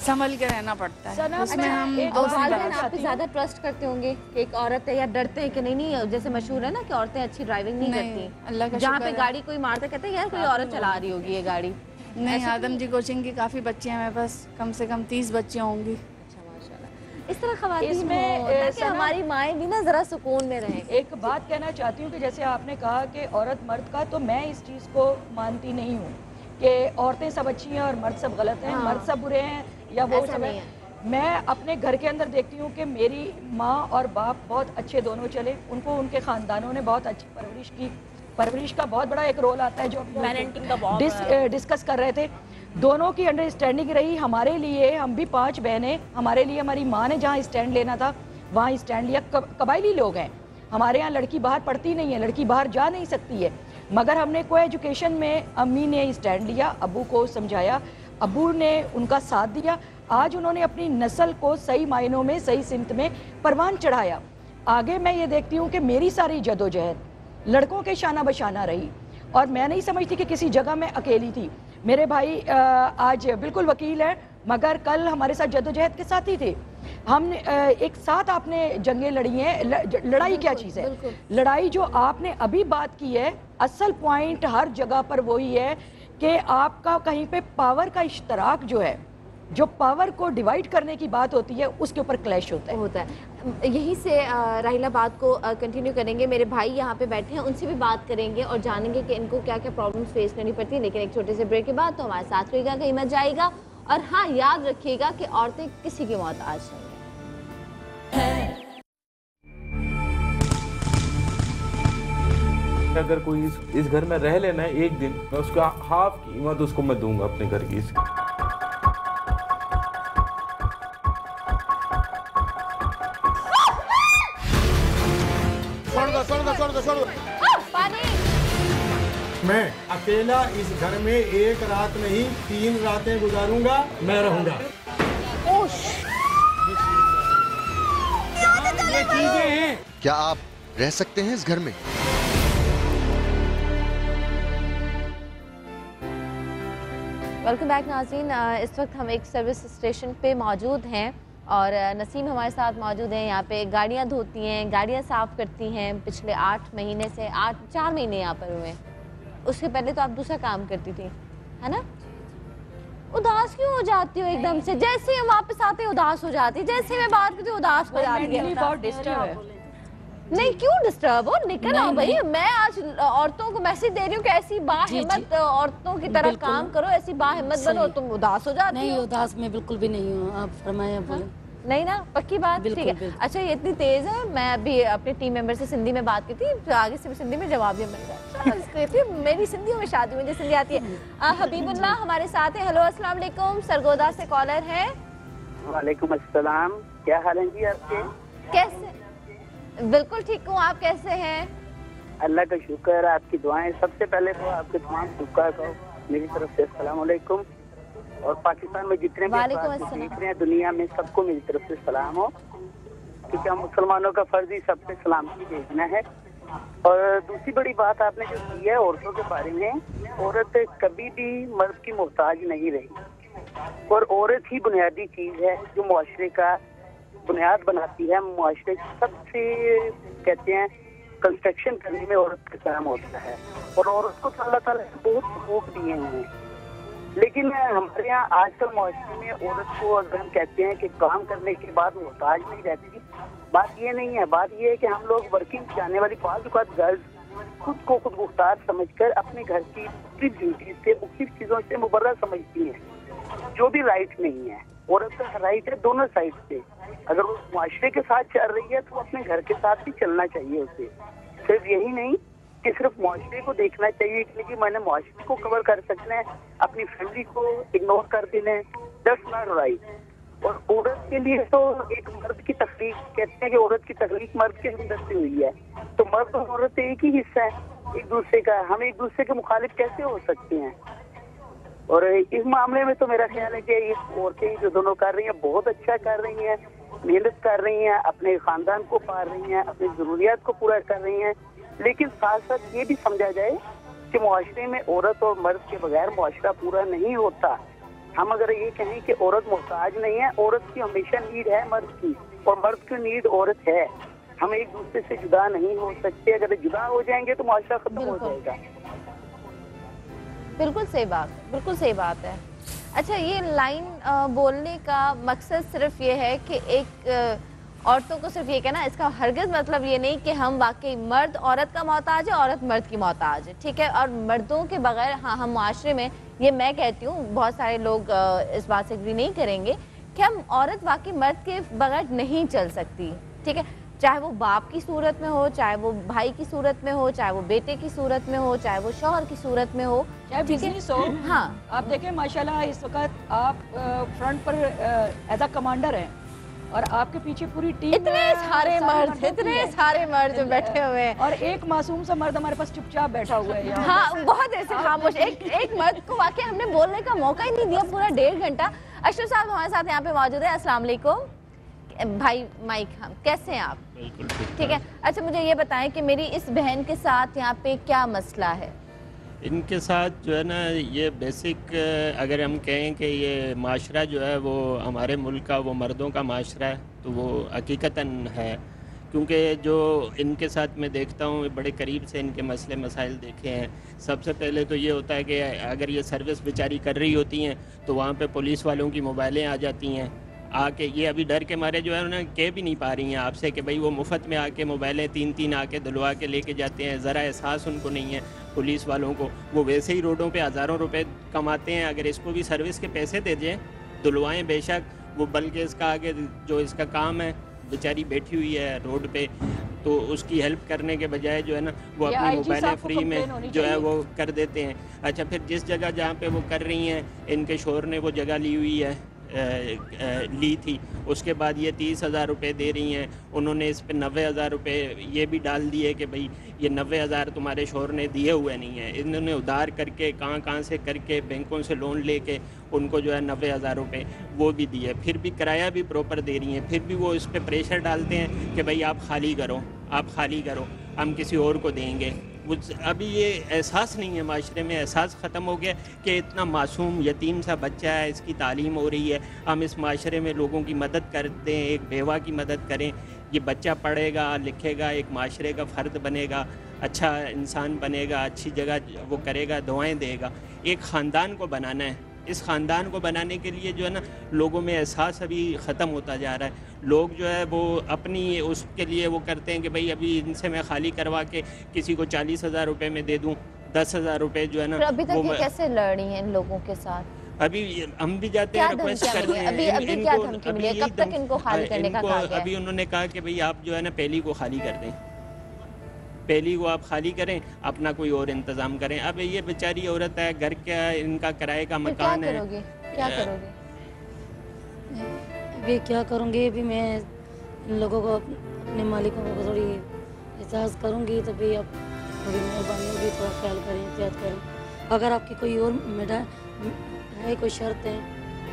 संभल के रहना पड़ता है, उसमें हम आप पे ज़्यादा ट्रस्ट करते होंगे कि एक औरत है, या डरते हैं कि नहीं, जैसे मशहूर है ना कि औरतें अच्छी ड्राइविंग नहीं करती, अल्लाह का जहाँ पे गाड़ी कोई मारते कहते हैं यार कोई औरत चला रही होगी ये गाड़ी। नहीं, आदम जी कोचिंग की काफ़ी बच्चे हैं मेरे पास, कम से कम 30 बच्चे होंगी। अच्छा, माशाल्लाह। इस तरह खवातीन इसमें ताकि हमारी माएँ भी ना ज़रा सुकून में रहें। एक बात कहना चाहती हूँ कि जैसे आपने कहा कि औरत मर्द का, तो मैं इस चीज़ को मानती नहीं हूँ कि औरतें सब अच्छी हैं और मर्द सब गलत हैं, मर्द सब बुरे हैं या वो सब है। मैं अपने घर के अंदर देखती हूँ कि मेरी माँ और बाप बहुत अच्छे दोनों चले, उनको उनके ख़ानदानों ने बहुत अच्छी परवरिश की। परवरिश का बहुत बड़ा एक रोल आता है जो पेरेंटिंग का बहुत डिस्कस कर रहे थे। दोनों की अंडरस्टैंडिंग रही। हमारे लिए, हम भी 5 बहनें, हमारे लिए हमारी माँ ने जहाँ स्टैंड लेना था वहाँ स्टैंड लिया। कबायली लोग हैं, हमारे यहाँ लड़की बाहर पढ़ती नहीं है, लड़की बाहर जा नहीं सकती है, मगर हमने को एजुकेशन में अम्मी ने स्टैंड लिया, अबू को समझाया, अबू ने उनका साथ दिया। आज उन्होंने अपनी नस्ल को सही मायनों में, सही सिमत में परवान चढ़ाया। आगे मैं ये देखती हूँ कि मेरी सारी जदोजहद लड़कों के शाना बशाना रही और मैं नहीं समझती कि किसी जगह में अकेली थी। मेरे भाई आज बिल्कुल वकील है, मगर कल हमारे साथ जदोजहद के साथ ही थे। हम एक साथ आपने जंगें लड़ी हैं। लड़ाई क्या चीज़ है? लड़ाई जो आपने अभी बात की है, असल पॉइंट हर जगह पर वही है कि आपका कहीं पे पावर का इश्तराक जो है, जो पावर को डिवाइड करने की बात होती है, उसके ऊपर क्लैश होता है। यहीं से राहिला बात को कंटिन्यू करेंगे। मेरे भाई यहाँ पे बैठे हैं, उनसे भी बात करेंगे और जानेंगे कि इनको क्या क्या प्रॉब्लम्स फेस करनी पड़ती है। लेकिन एक छोटे से ब्रेक के बाद तो हमारे साथ रहेगा, कहीं मत जाएगा। और हाँ, याद रखिएगा कि औरतें किसी की मोहताज नहीं है। अगर कोई इस घर में रह लेना है एक दिन, मैं उसका हाफ कीमत उसको मैं दूंगा अपने घर की। छोड़ दो। मैं अकेला इस घर में एक रात नहीं 3 रातें गुजारूंगा, मैं रहूंगा। ये चीजें हैं। क्या आप रह सकते हैं इस घर में? वेलकम बैक नाज़रीन। इस वक्त हम एक सर्विस स्टेशन पे मौजूद हैं और नसीम हमारे साथ मौजूद हैं। यहाँ पे गाड़ियाँ धोती हैं, गाड़ियाँ साफ़ करती हैं। पिछले 8 महीने से 4 महीने यहाँ पर हुए। उसके पहले तो आप दूसरा काम करती थी, है ना? उदास क्यों हो जाती हो एकदम से? जैसे हम वापस आते उदास हो जाती, जैसे मैं बात करती हूँ उदास हो जाती है। बहुत डिस्टर्ब है। नहीं, क्यों डिस्टर्ब हो? निकल आओ भाई। मैं आज औरतों को मैसेज दे रही हूँ कि ऐसी बाहिम्मत औरतों की तरह काम करो, ऐसी बाहिम्मत बनो। तुम उदास हो जाती हो। नहीं, उदास मैं बिल्कुल भी नहीं हूँ। आप फरमाया बोले। नहीं ना, पक्की बात। ठीक है, अच्छा ये इतनी तेज है। मैं अभी अपने टीम मेंबर से सिंधी में बात की थी, तो आगे से भी सिंधी में जवाब भी मिल रहा है। मेरी सिंधियों में शादी, मुझे सिंधी आती है। हबीबुल्लाह हमारे साथ है। हेलो, अस्सलाम वालेकुम। सरगोदा से कॉलर है। वालेकुम अस्सलाम। क्या हाल है जी आपके? कैसे? बिल्कुल ठीक हूँ, आप कैसे हैं? अल्लाह का शुक्र, आपकी दुआएं। सबसे पहले तो आपके तमाम शुक्र को मेरी तरफ से अस्सलाम वालेकुम। और पाकिस्तान में जितने भी देख रहे हैं दुनिया में, सबको मेरी तरफ से सलाम हो, क्योंकि हम मुसलमानों का फर्ज ही सब पे सलामती भेजना है। और दूसरी बड़ी बात आपने जो की है औरतों के बारे में, औरत कभी भी मर्द की मोहताज नहीं रही और औरत ही बुनियादी चीज है जो मुआशरे का बुनियाद बनाती है। मुआशरे सबसे कहते हैं कंस्ट्रक्शन करने में औरत का काम होता है और औरत को अल्लाह ताला ने बहुत हुकूक दिए हैं। लेकिन हमारे यहाँ आजकल मुआशरे में औरत को अगर हम कहते हैं कि काम करने के बाद मोहताज नहीं रहती, बात ये नहीं है। बात ये है कि हम लोग वर्किंग जाने वाली बात गर्ल्स खुद को खुद मुख्तार समझकर अपने घर की मुख्तलिफ ड्यूटीज से, मुख्तलिफ चीजों से मुबर्रा समझती हैं, जो भी राइट नहीं है। औरत का राइट है दोनों साइड से। अगर वो मुआशरे के साथ चल रही है तो अपने घर के साथ भी चलना चाहिए उसे। सिर्फ यही नहीं कि सिर्फ मुआशरे को देखना चाहिए कि मैंने मुआशरे को कवर कर सकना है, अपनी फैमिली को इग्नोर कर देना है, दैट्स नॉट राइट। और औरत के लिए तो एक मर्द की तख्लीक, कहते हैं कि औरत की तख्लीक मर्द के अंदर से हुई है, तो मर्द और औरत एक ही हिस्सा है एक दूसरे का। हम एक दूसरे के मुखालिफ कैसे हो सकते हैं? और इस मामले में तो मेरा ख्याल है कि ये औरतें जो दोनों कर रही हैं बहुत अच्छा कर रही हैं, मेहनत कर रही हैं, अपने खानदान को पाल रही हैं, अपनी जरूरियात को पूरा कर रही हैं। लेकिन साथ साथ ये भी समझा जाए कि मुआशरे में औरत और मर्द के बगैर मुआशरा पूरा नहीं होता। हम अगर ये कहें कि औरत मोहताज नहीं है, औरत की हमेशा नीड है मर्द की और मर्द की नीड औरत है। हम एक दूसरे से जुदा नहीं हो सकते। अगर जुदा हो जाएंगे तो मुआशरा खत्म हो जाएगा। बिल्कुल सही बात, बिल्कुल सही बात है। अच्छा, ये लाइन बोलने का मकसद सिर्फ ये है कि एक औरतों को सिर्फ ये कहना, इसका हरगिज़ मतलब ये नहीं कि हम वाकई मर्द औरत का मोहताज है, औरत मर्द की मोहताज है, ठीक है। और मर्दों के बगैर, हाँ, हम माशरे में, ये मैं कहती हूँ, बहुत सारे लोग इस बात से एग्री नहीं करेंगे कि हम औरत वाकई मर्द के बगैर नहीं चल सकती, ठीक है। चाहे वो बाप की सूरत में हो, चाहे वो भाई की सूरत में हो, चाहे वो बेटे की सूरत में हो, चाहे वो शौहर की सूरत में हो, चाहे बिजनेस हो। हाँ, आप देखें माशाल्लाह इस वक्त आप फ्रंट पर एज अ कमांडर हैं और आपके पीछे पूरी टीम, इतने सारे मर्द जो बैठे हुए हैं और एक मासूम सा मर्द हमारे पास चुपचाप बैठा हुआ है यहाँ। हाँ, बहुत ऐसे खामोश। एक मर्द को वाकई हमने बोलने का मौका ही नहीं दिया पूरा 1.5 घंटा। अशरफ साहब हमारे साथ यहाँ पे मौजूद है। अस्सलाम वालेकुम भाई माइक, हम कैसे हैं आप? बिल्कुल ठीक है। अच्छा, मुझे ये बताएं कि मेरी इस बहन के साथ यहाँ पे क्या मसला है? इनके साथ जो है ना, ये बेसिक अगर हम कहें कि ये माशरा जो है वो हमारे मुल्क का वो मर्दों का माशरा है, तो वो हकीकतन है। क्योंकि जो इनके साथ मैं देखता हूँ, बड़े करीब से इनके मसले मसाइल देखे हैं। सबसे पहले तो ये होता है कि अगर ये सर्विस बेचारी कर रही होती हैं तो वहाँ पे पुलिस वालों की मोबाइलें आ जाती हैं, आके ये अभी डर के मारे जो है उन्हें कह भी नहीं पा रही हैं आपसे कि भाई वो मुफ्त में आके मोबाइलें 3-3 आके दिलवा के लेके जाते हैं। ज़रा एहसास उनको नहीं है पुलिस वालों को। वो वैसे ही रोडों पे हज़ारों रुपए कमाते हैं, अगर इसको भी सर्विस के पैसे दे दें, दिलवाएँ बेशक वो, बल्कि इसका आगे जो इसका काम है, बेचारी बैठी हुई है रोड पे, तो उसकी हेल्प करने के बजाय जो है ना वो अपनी मोबाइलें फ्री में जो है वो कर देते हैं। अच्छा, फिर जिस जगह जहाँ पे वो कर रही हैं, इनके शोहर ने वो जगह ली हुई है, ली थी, उसके बाद ये 30,000 रुपये दे रही हैं। उन्होंने इस पे 90,000 रुपये ये भी डाल दिए कि भाई ये 90,000 तुम्हारे शोहर ने दिए हुए नहीं हैं। इन्होंने उधार करके कहाँ से करके बैंकों से लोन लेके उनको जो है 90,000 रुपये वो भी दिए, फिर भी किराया भी प्रॉपर दे रही हैं। फिर भी वो इस पर प्रेशर डालते हैं कि भाई आप खाली करो, हम किसी और को देंगे। अभी ये एहसास नहीं है, माशरे में एहसास ख़त्म हो गया कि इतना मासूम यतीम सा बच्चा है, इसकी तालीम हो रही है, हम इस माशरे में लोगों की मदद करते हैं, एक बेवा की मदद करें। ये बच्चा पढ़ेगा लिखेगा, एक माशरे का फ़र्द बनेगा, अच्छा इंसान बनेगा, अच्छी जगह वो करेगा, दुआएं देगा। एक ख़ानदान को बनाना है। इस ख़ानदान को बनाने के लिए जो है ना लोगों में एहसास अभी ख़त्म होता जा रहा है। लोग जो है वो अपनी उसके लिए वो करते हैं कि भाई अभी इनसे मैं खाली करवा के किसी को 40,000 रुपये में दे दूँ, 10,000 रुपये जो है ना। अभी तक ये कैसे लड़ रही हैं इन लोगों के साथ? अभी हम भी जाते हैं, रिक्वेस्ट करते हैं। अभी क्या धमकी मिली है? कब तक इनको खाली करने का कहा गया है? अभी उन्होंने कहा कि भाई आप जो है ना पहली को खाली कर दें, पहली को आप खाली करें, अपना कोई और इंतज़ाम करें। अब ये बेचारी औरत है, घर का इनका किराए का मकान है, क्या करोगे? अभी क्या करूँगी? अभी मैं इन लोगों को, अपने मालिकों को थोड़ी एहसास करूँगी, तभी आप थोड़ी मेहरबानी होगी, थोड़ा ख्याल करें, एहतियात करें। अगर आपकी कोई और है, कोई शर्त है,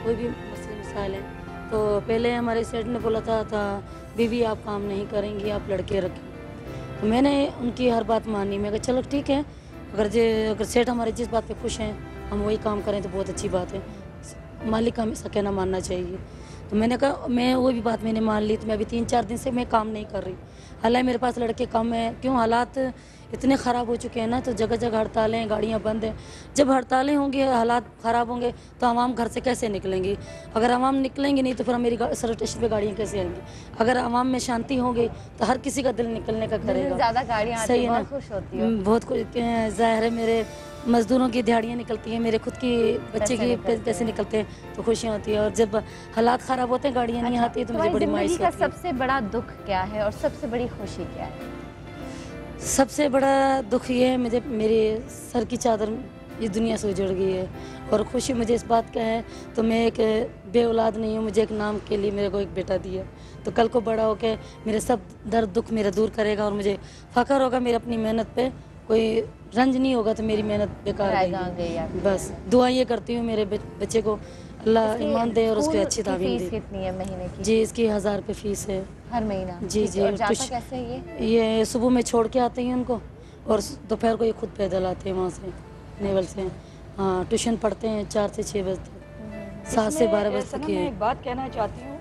कोई भी मसले मसाइल हैं, तो पहले हमारे सेठ ने बोला था बीवी आप काम नहीं करेंगी, आप लड़के रखें। तो मैंने उनकी हर बात मानी। मैं कहा चलो ठीक है, अगर सेठ हमारे जिस बात पे खुश हैं हम वही काम करें तो बहुत अच्छी बात है, मालिक का हमेशा कहना मानना चाहिए। तो मैंने कहा, मैं वो भी बात मैंने मान ली। तो मैं अभी 3-4 दिन से मैं काम नहीं कर रही। हालांकि मेरे पास लड़के कम हैं, क्यों हालात इतने ख़राब हो चुके हैं ना, तो जगह जगह हड़तालें, गाड़ियाँ बंद हैं। जब हड़तालें होंगी, हालात ख़राब होंगे, तो आवाम घर से कैसे निकलेंगी? अगर आवाम निकलेंगे नहीं तो फिर मेरी सर्विस स्टेशन पे गाड़ियाँ कैसे आएंगी? अगर आवाम में शांति होगी तो हर किसी का दिल निकलने का करेगा। ज़्यादा गाड़ियाँ सही है ना, खुश होती है। बहुत कुछ ज़ाहिर है, मेरे मज़दूरों की दिहाड़ियाँ निकलती हैं, मेरे खुद की बच्चे की पैसे निकलते हैं, तो खुशियाँ होती है। और जब हालात ख़राब होते हैं, गाड़ियाँ नहीं आती, तो मुझे बड़ी मायूसी होती है। सबसे बड़ा दुख क्या है और सबसे बड़ी खुशी क्या है? सबसे बड़ा दुख ये है, मुझे मेरे सर की चादर इस दुनिया से उजड़ गई है। और खुशी मुझे इस बात का है, तो मैं एक बे औलाद नहीं हूँ, मुझे एक नाम के लिए मेरे को एक बेटा दिया, तो कल को बड़ा होकर मेरे सब दर्द दुख मेरा दूर करेगा और मुझे फ़ख्र होगा मेरी अपनी मेहनत पे, कोई रंज नहीं होगा, तो मेरी मेहनत बेकार गई। बस दुआ ये करती हूँ मेरे बच्चे को अल्लाह ईमान दे और उसकी अच्छी तालीम दे। कितनी है महीने की? जी, इसकी 1000 रुपये फ़ीस है हर महीना। जी जी। और जाता कैसे है ये सुबह में छोड़ के आते हैं उनको, और दोपहर को ये खुद पैदल आते हैं वहाँ से, नेवल से। हाँ, ट्यूशन पढ़ते हैं 4 से 6 बजे तक, 7 से 12 बजे तक। मैं एक बात कहना चाहती हूँ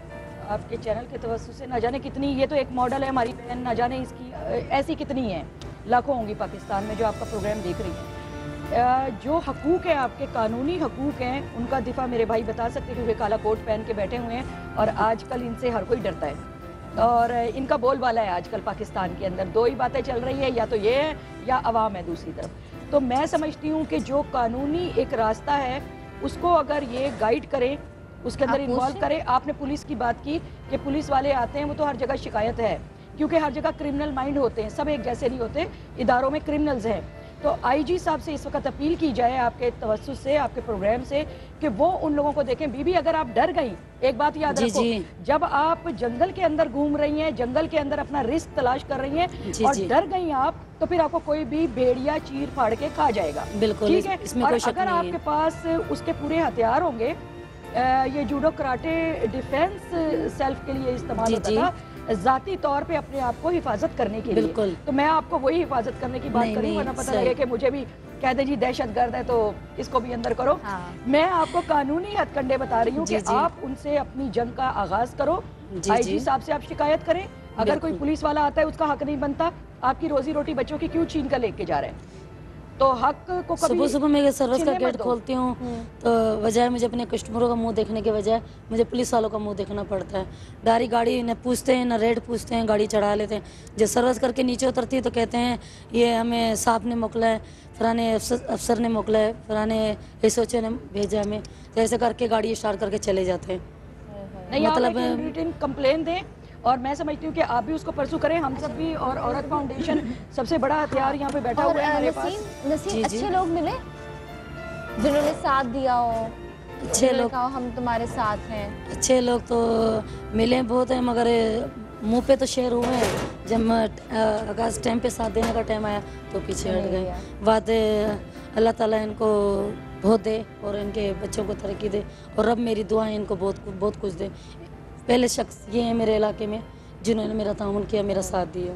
आपके चैनल के तवज्जो से, ना जाने कितनी, ये तो एक मॉडल है हमारी बहन, ना जाने इसकी ऐसी कितनी है, लाखों होंगी पाकिस्तान में जो आपका प्रोग्राम देख रही है। जो हकूक़ है आपके, कानूनी हकूक़ हैं, उनका दिफा मेरे भाई बता सकते हैं क्योंकि काला कोट पहन के बैठे हुए हैं और आजकल इनसे हर कोई डरता है और इनका बोलबाला है आजकल पाकिस्तान के अंदर। दो ही बातें चल रही है, या तो ये है या अवाम है दूसरी तरफ। तो मैं समझती हूँ कि जो कानूनी एक रास्ता है उसको अगर ये गाइड करें, उसके अंदर इन्वॉल्व करें। आपने पुलिस की बात की कि पुलिस वाले आते हैं, वो तो हर जगह शिकायत है क्योंकि हर जगह क्रिमिनल माइंड होते हैं, सब एक जैसे नहीं होते, इदारों में क्रिमिनल्स हैं। तो आईजी साहब से इस वक्त अपील की जाए आपके तवज्जुह से, आपके प्रोग्राम से, कि वो उन लोगों को देखें। बीबी अगर आप डर गई, एक बात याद रखो, जब आप जंगल के अंदर घूम रही हैं, जंगल के अंदर अपना रिस्क तलाश कर रही हैं और डर गई आप, तो फिर आपको कोई भी भेड़िया चीर फाड़ के खा जाएगा। बिल्कुल, ठीक है। इसमें और कोई शक अगर नहीं आपके पास उसके पूरे हथियार होंगे, ये जूडो कराटे डिफेंस सेल्फ के लिए इस्तेमाल होता था, जाती तौर पे अपने आप को हिफाजत करने के लिए। तो मैं आपको वही हिफाजत करने की बात करूँ, वरना पता लगे कि मुझे भी कहते जी दहशतगर्द है तो इसको भी अंदर करो। मैं आपको कानूनी हथकंडे बता रही हूँ कि आप उनसे अपनी जंग का आगाज करो। आईजी साहब से आप शिकायत करें। अगर कोई पुलिस वाला आता है, उसका हक नहीं बनता, आपकी रोजी रोटी बच्चों की क्यों छीन कर लेके जा रहे हैं? तो हक को कभी सुबह सुबह मैं सर्विस का गेट खोलती हूँ तो बजाय मुझे अपने कस्टमरों का मुंह देखने के बजाय मुझे पुलिस वालों का मुंह देखना पड़ता है। डायरी गाड़ी न पूछते हैं, न रेट पूछते हैं, गाड़ी चढ़ा लेते हैं। जब सर्विस करके नीचे उतरती है तो कहते हैं ये हमें साहब ने मोकला है, फलाने अफसर ने मोकला है, फलाने एसओचे ने भेजा हमें, तो ऐसे करके गाड़ी स्टार्ट करके चले जाते हैं। नहीं, मतलब रिटन कंप्लेन दें और मैं समझती हूँ कि आप भी उसको परसू करें, हम सब भी, और औरत फाउंडेशन सबसे बड़ा हथियार यहाँ पे बैठा हुआ है हमारे पास। नसीम, अच्छे लोग मिले जिन्होंने साथ दिया हो, अच्छे लोग, हम तुम्हारे साथ हैं। अच्छे लोग तो मिले बहुत हैं, मगर मुंह पे तो शेर हुए हैं। जब अगस्त टाइम पे साथ देने का टाइम आया तो पीछे हट गए। बात अल्लाह ताला इनको बहुत दे और इनके बच्चों को तरक्की दे और रब मेरी दुआएं इनको बहुत कुछ दे। पहले शख्स ये है मेरे इलाके में जिन्होंने मेरा ताउन किया, मेरा साथ दिया।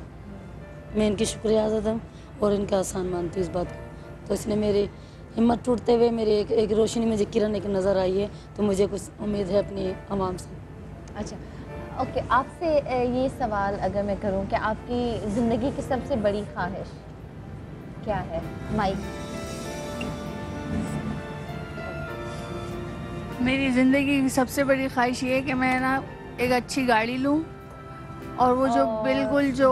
मैं इनकी शुक्रिया अदा हूँ और इनका आसान मानती हूँ इस बात को। तो इसने मेरी हिम्मत टूटते हुए मेरी एक रोशनी मुझे किरण एक नज़र आई है, तो मुझे कुछ उम्मीद है अपनी आवाम से। अच्छा, ओके, आपसे ये सवाल अगर मैं करूँ कि आपकी ज़िंदगी की सबसे बड़ी ख्वाहिश क्या है? माइक। मेरी ज़िंदगी की सबसे बड़ी ख्वाहिश ये है कि मैं ना एक अच्छी गाड़ी लूँ और वो जो बिल्कुल जो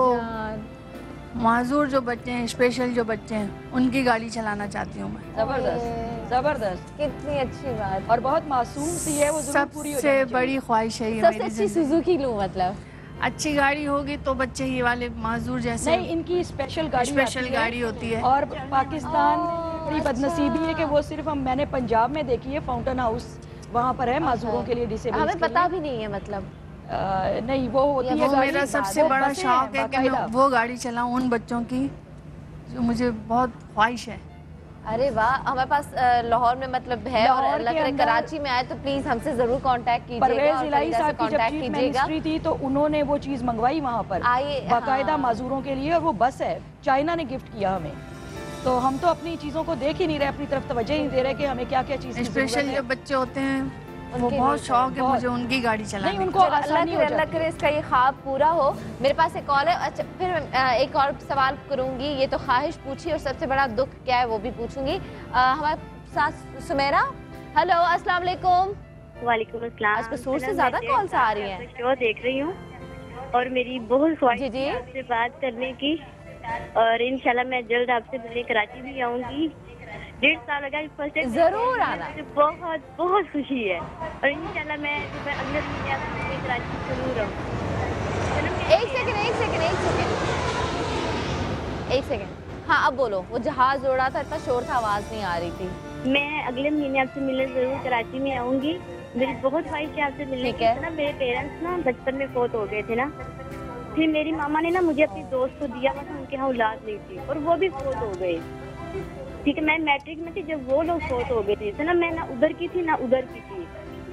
माजूर जो बच्चे हैं, स्पेशल जो बच्चे हैं, उनकी गाड़ी चलाना चाहती हूँ मैं। जबरदस्त, जबरदस्त, कितनी अच्छी बात। और बहुत मासूम सी है वो, जरूर पूरी हो जानी चाहिए। सबसे बड़ी ख्वाहिश है ये सबसे अच्छी सुजुकी लूँ, मतलब अच्छी गाड़ी होगी तो बच्चे ये वाले माजूर जैसे। नहीं, इनकी स्पेशल गाड़ी होती है। और पाकिस्तान बड़ी बदनसीबी है कि वो सिर्फ मैंने पंजाब में देखी है, फाउंटेन हाउस वहाँ पर है माजूरों के लिए, डिसेबल। हमें पता भी नहीं है, मतलब नहीं वो होती है। वो मेरा सबसे बड़ा शौक है कि मैं वो गाड़ी चलाऊं उन बच्चों की जो मुझे बहुत ख्वाहिश है। अरे वाह, हमारे पास लाहौर में मतलब है और अल्लाह करे कराची में आए तो प्लीज हमसे जरूर कांटेक्ट कीजिएगा। परवेज इलाही साहब की जब चीफ मिनिस्ट्री थी तो उन्होंने वो चीज मंगवाई वहाँ पर बाकायदा माजूरों के लिए, और वो बस है, चाइना ने गिफ्ट किया हमें। तो हम तो अपनी चीजों को देख ही नहीं रहे, अपनी तरफ तवज्जो ही नहीं दे रहे कि हमें क्या क्या चीज। स्पेशल जो बच्चे होते हैं वो बहुत शौक है मुझे उनकी गाड़ी चलाने। नहीं, उनको अल्लाह करे इसका ये ख्वाब पूरा हो। मेरे पास एक कॉल है। अच्छा, फिर एक और सवाल करूंगी। ये तो ख्वाहिश पूछी और सबसे बड़ा दुख क्या है वो भी पूछूंगी। हमारे साथ सुमेरा। हेलो, अस्सलाम वालेकुम। वालेकुम अस्सलाम। आज कसूर से ज्यादा कॉल्स आ रही हैं। शो देख रही हूँ और मेरी बहुत ख्वाहिश है आपसे बात करने की, और इंशाल्लाह मैं जल्द आपसे मिलने कराची भी आऊंगी। 1.5 साल लगा फर्स्ट टाइम, जरूर आना। बहुत बहुत खुशी है और इंशाल्लाह मैं अगले महीने आपसे कराची जरूर आऊंगी। एक सेकंड। हाँ, अब बोलो। वो जहाज उड़ा था, इतना शोर था, आवाज नहीं आ रही थी। मैं अगले महीने आपसे मिलने जरूर कराची में आऊंगी। मेरी बहुत ख्वाहिश है आपसे मिलने की। ना मेरे पेरेंट्स ना बचपन में फौत हो गए थे ना, फिर मेरी मामा ने ना मुझे अपनी दोस्त को दिया था, उनके यहाँ औलाद नहीं थी और वो भी फौत हो गए। ठीक है, मैं मैट्रिक में थी जब वो लोग फौत हो गए थे ना, मैं ना उधर की थी ना उधर की थी।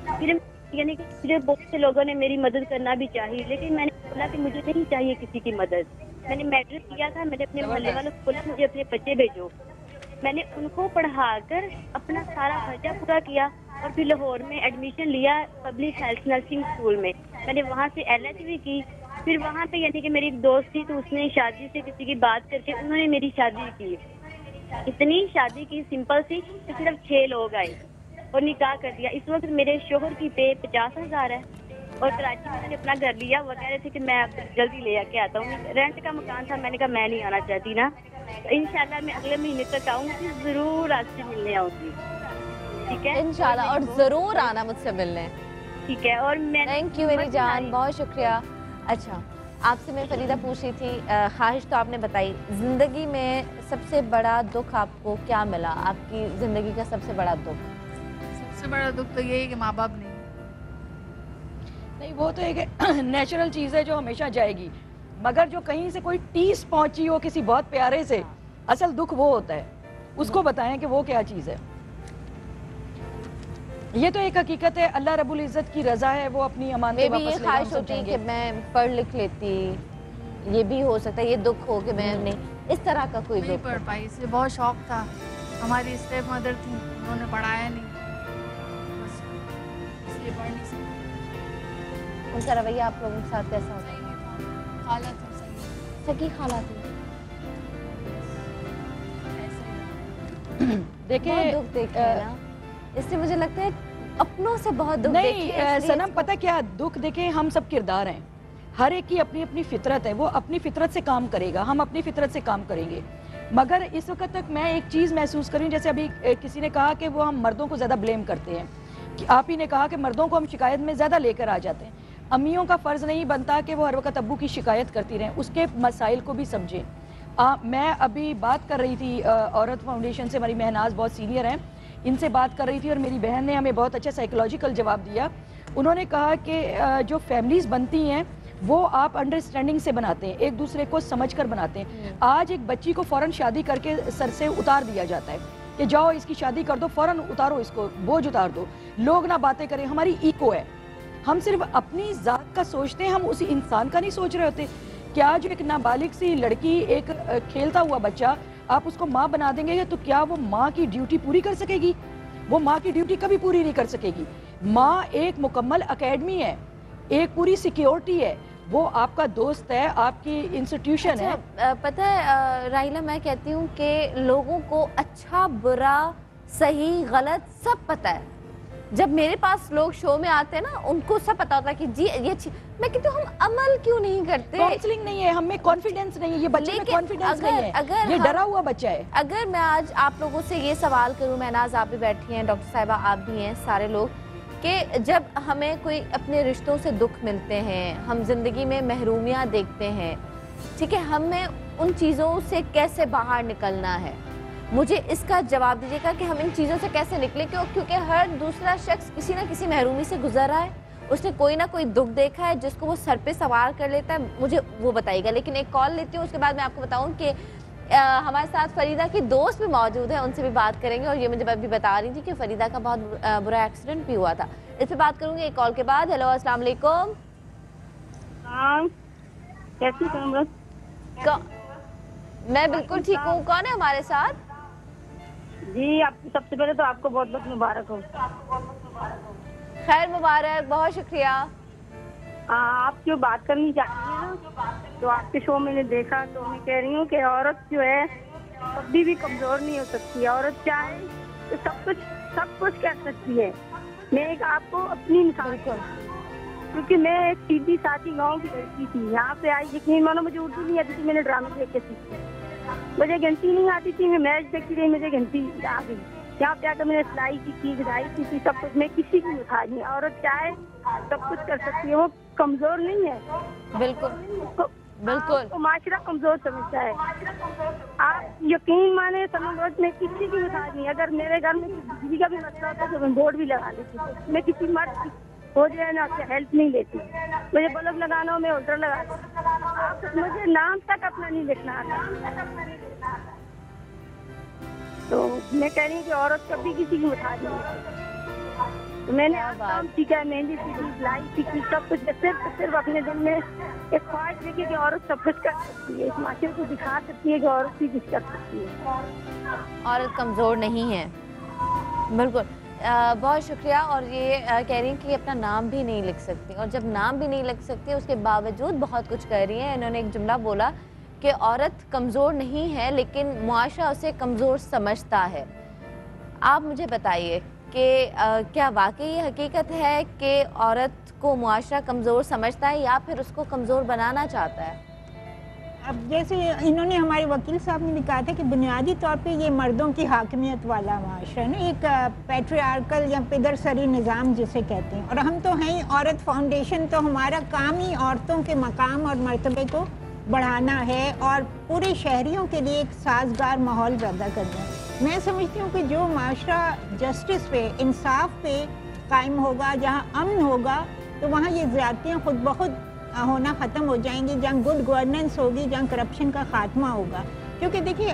फिर यानी कि मुझे बहुत से लोगों ने मेरी मदद करना भी चाहिए, लेकिन मैंने बोला कि मुझे नहीं चाहिए किसी की मदद। मैंने मैट्रिक किया था, मैंने अपने मोहल्ले वालों को बोला मुझे अपने बच्चे भेजो। मैंने उनको पढ़ाकर अपना सारा खर्चा पूरा किया और फिर लाहौर में एडमिशन लिया पब्लिक हेल्थ नर्सिंग स्कूल में। मैंने वहाँ से LH भी की। फिर वहाँ पे यानी कि मेरी एक दोस्त थी तो उसने शादी से किसी की बात करके उन्होंने मेरी शादी की। इतनी शादी की सिंपल सी, सिर्फ 6 लोग आए और निकाह कर दिया। इस वक्त मेरे शोहर की पे 50,000 है और कराची में मैंने अपना घर लिया। वो कह रहे थे कि मैं जल्दी ले आके आता हूँ। रेंट का मकान था, मैंने कहा मैं नहीं आना चाहती ना, तो इंशाल्लाह मैं अगले महीने तक आऊंगी, जरूर आपसे मिलने आऊंगी। ठीक है इंशाल्लाह, और जरूर आना मुझसे मिलने। ठीक है। और मैं थैंक यू मेरी जान, बहुत शुक्रिया। अच्छा, आपसे मैं फरीदा पूछ रही थी, ख्वाहिश तो आपने बताई, जिंदगी में सबसे बड़ा दुख आपको क्या मिला? आपकी जिंदगी का सबसे बड़ा दुख? सबसे बड़ा दुख तो यही है कि माँ बाप नहीं, वो तो एक नेचुरल चीज़ है जो हमेशा जाएगी, मगर जो कहीं से कोई टीस पहुंची हो किसी बहुत प्यारे से, असल दुख वो होता है। उसको बताएं कि वो क्या चीज़ है। ये तो एक हकीकत है, अल्लाह रब्बुल इज़्ज़त की रज़ा है, वो अपनी अमानतें वापस लेगा। ख्वाहिश होती है कि मैं पढ़ लिख लेती, ये भी हो सकता है, ये दुख हो कि मैं नहीं इस तरह का कोई नहीं पढ़ पाई, इसलिए बहुत शौक था। हमारी स्टेप मदर थी, उन्होंने पढ़ाया नहीं, बस इसलिए पढ़ नहीं सकती। उनका रवैया आप लोगों के साथ कैसा होता है? खाला थी, सगी खाला थी। देखिए दुख देखे ना, इससे मुझे लगता है अपनों से बहुत दुख नहीं सनम, पता क्या दुख देखें, हम सब किरदार हैं, हर एक की अपनी अपनी फितरत है, वो अपनी फितरत से काम करेगा, हम अपनी फितरत से काम करेंगे। मगर इस वक्त तक मैं एक चीज़ महसूस करूँ, जैसे अभी किसी ने कहा कि वो हम मर्दों को ज़्यादा ब्लेम करते हैं, कि आप ही ने कहा कि मर्दों को हम शिकायत में ज़्यादा लेकर आ जाते हैं। अम्मियों का फ़र्ज़ नहीं बनता कि वो हर वक्त अब्बू की शिकायत करती रहें, उसके मसाइल को भी समझें। मैं अभी बात कर रही थी औरत फाउंडेशन से, हमारी महनाज बहुत सीनियर हैं, इनसे बात कर रही थी और मेरी बहन ने हमें बहुत अच्छा साइकोलॉजिकल जवाब दिया। उन्होंने कहा कि जो फैमिलीज़ बनती हैं वो आप अंडरस्टैंडिंग से बनाते हैं, एक दूसरे को समझ कर बनाते हैं। आज एक बच्ची को फ़ौरन शादी करके सर से उतार दिया जाता है कि जाओ इसकी शादी कर दो, फ़ौरन उतारो इसको, बोझ उतार दो, लोग ना बातें करें, हमारी ईको है, हम सिर्फ अपनी ज़ात का सोचते हैं, हम उसी इंसान का नहीं सोच रहे होते। क्या जो एक नाबालिग सी लड़की, एक खेलता हुआ बच्चा, आप उसको माँ बना देंगे तो क्या वो माँ की ड्यूटी पूरी कर सकेगी? वो माँ की ड्यूटी कभी पूरी नहीं कर सकेगी। माँ एक मुकम्मल एकेडमी है, एक पूरी सिक्योरिटी है, वो आपका दोस्त है, आपकी इंस्टीट्यूशन है। पता है राहिला, मैं कहती हूँ कि लोगों को अच्छा बुरा सही गलत सब पता है। जब मेरे पास लोग शो में आते हैं ना, उनको सब पता होता है कि जी ये अच्छी, मैं कहती हूँ हम अमल क्यों नहीं करते? काउंसलिंग नहीं है, हमें कॉन्फिडेंस नहीं है, ये बच्चे में कॉन्फिडेंस नहीं है, अगर ये डरा हुआ बच्चा है। अगर मैं आज आप लोगों से ये सवाल करूँ, महनाज आप भी बैठी हैं, डॉक्टर साहिबा आप भी हैं, सारे लोग, कि जब हमें कोई अपने रिश्तों से दुख मिलते हैं, हम जिंदगी में महरूमियाँ देखते हैं, ठीक है, हमें उन चीज़ों से कैसे बाहर निकलना है? मुझे इसका जवाब दीजिएगा कि हम इन चीज़ों से कैसे निकले। क्योंकि हर दूसरा शख्स किसी ना किसी महरूमी से गुजर रहा है, उसने कोई ना कोई दुख देखा है जिसको वो सर पे सवार कर लेता है, मुझे वो बताइएगा। लेकिन एक कॉल लेती हूँ, उसके बाद मैं आपको बताऊँ कि हमारे साथ फरीदा की दोस्त भी मौजूद है, उनसे भी बात करेंगे। और ये मुझे अभी बता रही थी कि फरीदा का बहुत बुरा एक्सीडेंट भी हुआ था, इस पर बात करूँगी एक कॉल के बाद। हेलो अस्सलाम वालेकुम। मैं बिल्कुल ठीक हूँ, कौन है हमारे साथ? जी आपको सबसे पहले तो आपको बहुत बहुत मुबारक हो। खैर मुबारक, बहुत शुक्रिया। आप जो बात करनी चाहती हैं ना, तो आपके शो मैंने देखा, तो मैं कह रही हूँ कि औरत जो है कभी भी कमजोर नहीं हो सकती। औरत चाहे तो सब कुछ कर सकती है। मैं एक आपको अपनी मिसाल, क्योंकि मैं एक सीधी सादी गाँव की लड़की थी, यहाँ पे आई, यकीन मानो मुझे उर्दू नहीं आती थी, मैंने ड्रामे देख के सीखी। मुझे घंटी नहीं आती थी, मैं मैच देखती रही, मुझे घंटी आ गई। यहाँ पे आकर मैंने सिलाई की थी, गुदाई की थी, सब कुछ। मैं किसी की मुताज नहीं। औरत चाहे सब कुछ कर सकती है, वो कमजोर नहीं है। बिल्कुल तो माशरा कमजोर समझता है। आप यकीन माने समझ, मैं किसी की मुताज नहीं। अगर मेरे घर में बिजली का भी मसला होता तो मैं बोर्ड भी लगा लेती। मैं किसी मर्द हो जाए ना हेल्प नहीं लेती। मुझे बल्ब लगाना हो, मैं होल्डर लगा लेती। मुझे नाम तक अपना नहीं लिखना आता। तो मैं कह रही हूँ कि औरत कभी किसी की मुताज नहीं है। तो मैंने काम सीखा, मेहंदी सीखी, सिलाई सीखी, सब कुछ। सिर्फ अपने दिल में एक ख्वाहिश देखी कि औरत सब कुछ कर सकती है, इस माशरे को दिखा सकती है कि औरत भी कुछ कर सकती है, औरत कमजोर नहीं है। बिल्कुल, बहुत शुक्रिया। और ये कह रही हैं कि अपना नाम भी नहीं लिख सकती, और जब नाम भी नहीं लिख सकती उसके बावजूद बहुत कुछ कर रही हैं। इन्होंने एक जुमला बोला कि औरत कमज़ोर नहीं है लेकिन मुआशरा उसे कमज़ोर समझता है। आप मुझे बताइए कि क्या वाकई ये हकीकत है कि औरत को मुआशरा कमज़ोर समझता है या फिर उसको कमज़ोर बनाना चाहता है? अब जैसे इन्होंने, हमारे वकील साहब ने भी कहा था कि बुनियादी तौर पे ये मर्दों की हाकमियत वाला माशरा है ना, एक पैट्रियार्कल या पिदरसरी निज़ाम जिसे कहते हैं। और हम तो हैं ही औरत फाउंडेशन, तो हमारा काम ही औरतों के मकाम और मर्तबे को बढ़ाना है और पूरे शहरियों के लिए एक साजगार माहौल पैदा करना है। मैं समझती हूँ कि जो माशरा जस्टिस पे, इंसाफ पे कायम होगा, जहाँ अमन होगा, तो वहाँ ये ज़्यादतियाँ खुद ब खुद होना ख़त्म हो जाएंगी, जहाँ गुड गवर्नेंस होगी, जहाँ करप्शन का खात्मा होगा। क्योंकि देखिए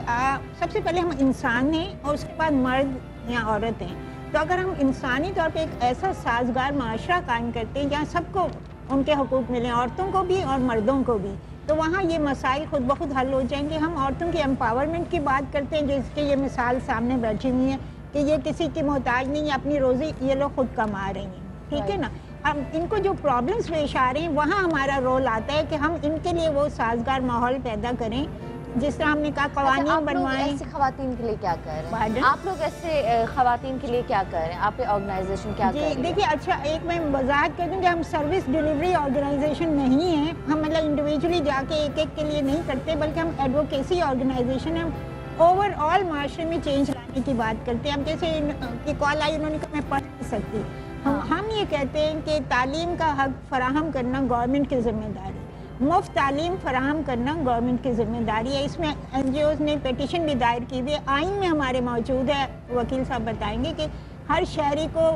सबसे पहले हम इंसान हैं और उसके बाद मर्द या औरत हैं। तो अगर हम इंसानी तौर पे एक ऐसा साजगार माशरा कायम करते हैं जहाँ सबको उनके हकूक़ मिलें, औरतों को भी और मर्दों को भी, तो वहाँ ये मसाइल खुद ब खुद हल हो जाएंगे। हम औरतों की एम्पावरमेंट की बात करते हैं, जिसकी ये मिसाल सामने बैठी हुई है कि ये किसी की मोहताज नहीं, अपनी रोज़ी ये लोग खुद कमा रही हैं, ठीक है ना। हम इनको जो प्रॉब्लम्स पेश आ रहे हैं वहाँ हमारा रोल आता है कि हम इनके लिए वो साजगार माहौल पैदा करें, जिस तरह हमने कहा कवानीन बनवाएं। ऐसे खवातीन के लिए क्या कर रहे हैं आप लोग? ऐसे खवातीन के लिए क्या कर रहे हैं? आप ऑर्गेनाइजेशन क्या कर रही है? देखिए, अच्छा एक मैं वजाहत कर दूँ कि हम सर्विस डिलीवरी ऑर्गेनाइजेशन नहीं है। हम मतलब इंडिविजुअली जाके एक एक के लिए नहीं करते, बल्कि हम एडवोकेसी ऑर्गेनाइजेशन है। ओवरऑल माशरे में चेंज लाने की बात करते हैं। अब जैसे कॉल आई, उन्होंने कहा मैं पढ़ नहीं सकती। हम ये कहते हैं कि तालीम का हक फराहम करना गवर्नमेंट की जिम्मेदारी, मुफ्त तालीम फराहम करना गवर्नमेंट की जिम्मेदारी है। इसमें NGOs ने पिटीशन भी दायर की हुई है, आइन में हमारे मौजूद है। वकील साहब बताएंगे कि हर शहरी को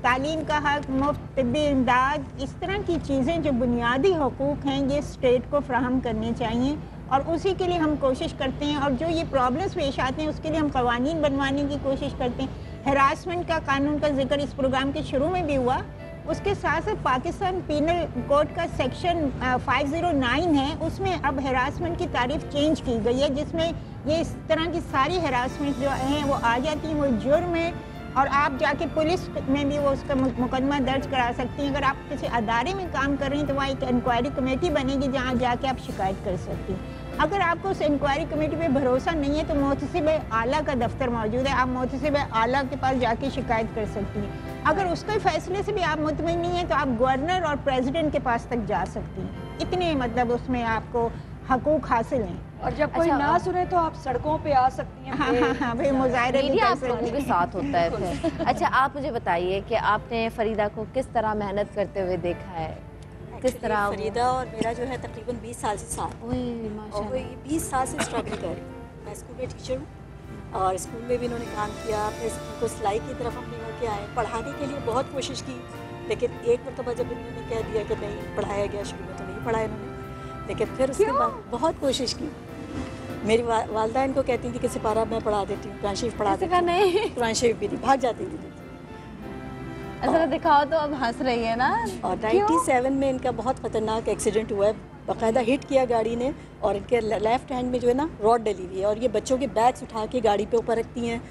तालीम का हक, मुफ्त तिब्बी इमदाद, इस तरह की चीज़ें जो बुनियादी हकूक़ हैं ये स्टेट को फराहम करने चाहिए और उसी के लिए हम कोशिश करते हैं। और जो ये प्रॉब्लम्स पेश आते हैं उसके लिए हम कवानीन बनवाने की कोशिश करते हैं। हरासमेंट का कानून का जिक्र इस प्रोग्राम के शुरू में भी हुआ। उसके साथ साथ पाकिस्तान पीनल कोड का सेक्शन 509 है, उसमें अब हरासमेंट की तारीफ चेंज की गई है, जिसमें ये इस तरह की सारी हरासमेंट जो हैं वो आ जाती हैं, वो जुर्म है। और आप जाके पुलिस में भी वो उसका मुकदमा दर्ज करा सकती हैं। अगर आप किसी अदारे में काम कर रही हैं तो वहाँ एक इंक्वायरी कमेटी बनेगी जहाँ जाके आप शिकायत कर सकती हैं। अगर आपको उस इंक्वायरी कमेटी पे भरोसा नहीं है तो मोहतसिब आला का दफ्तर मौजूद है, आप मोहतसिब आला के पास जाके शिकायत कर सकती हैं। अगर उसके फैसले से भी आप मुतमईन नहीं है तो आप गवर्नर और प्रेसिडेंट के पास तक जा सकती हैं। इतने मतलब उसमें आपको हकूक हासिल हैं। और जब कोई ना सुने तो आप सड़कों पे आ सकती हैं। हाँ, भाई मुजाहरे भी आप लोगों के साथ होता है फिर। अच्छा, आप मुझे बताइए कि आपने फरीदा को किस तरह मेहनत करते हुए देखा है? किस तरह? फरीदा और मेरा जो है तकरीबन 20 साल से साथ, और वो 20 साल से स्ट्रगल कर रही है। मैं स्कूल में टीचर हूँ और स्कूल में भी इन्होंने काम किया। फिर उनको सिलाई की तरफ हम लेकर के आए, पढ़ाने के लिए बहुत कोशिश की, लेकिन एक मरतबा जब इन्होंने कह दिया कि नहीं पढ़ाया गया, शुरू में तो नहीं पढ़ाया इन्होंने, लेकिन फिर उसके बाद बहुत कोशिश की। मेरी वालदा इनको कहती थी कि सिपारा मैं पढ़ा देती हूँ, कुरान शरीफ पढ़ा देती हूँ, कुरान शरीफ भी नहीं, भाग जाती थी। ऐसा दिखाओ तो अब हंस रही है ना। और 97 में इनका बहुत ख़तरनाक एक्सीडेंट हुआ है, बाकायदा हिट किया गाड़ी ने और इनके लेफ्ट हैंड में जो है ना रॉड डली हुई है और ये बच्चों के बैग्स उठा के गाड़ी पे ऊपर रखती हैं,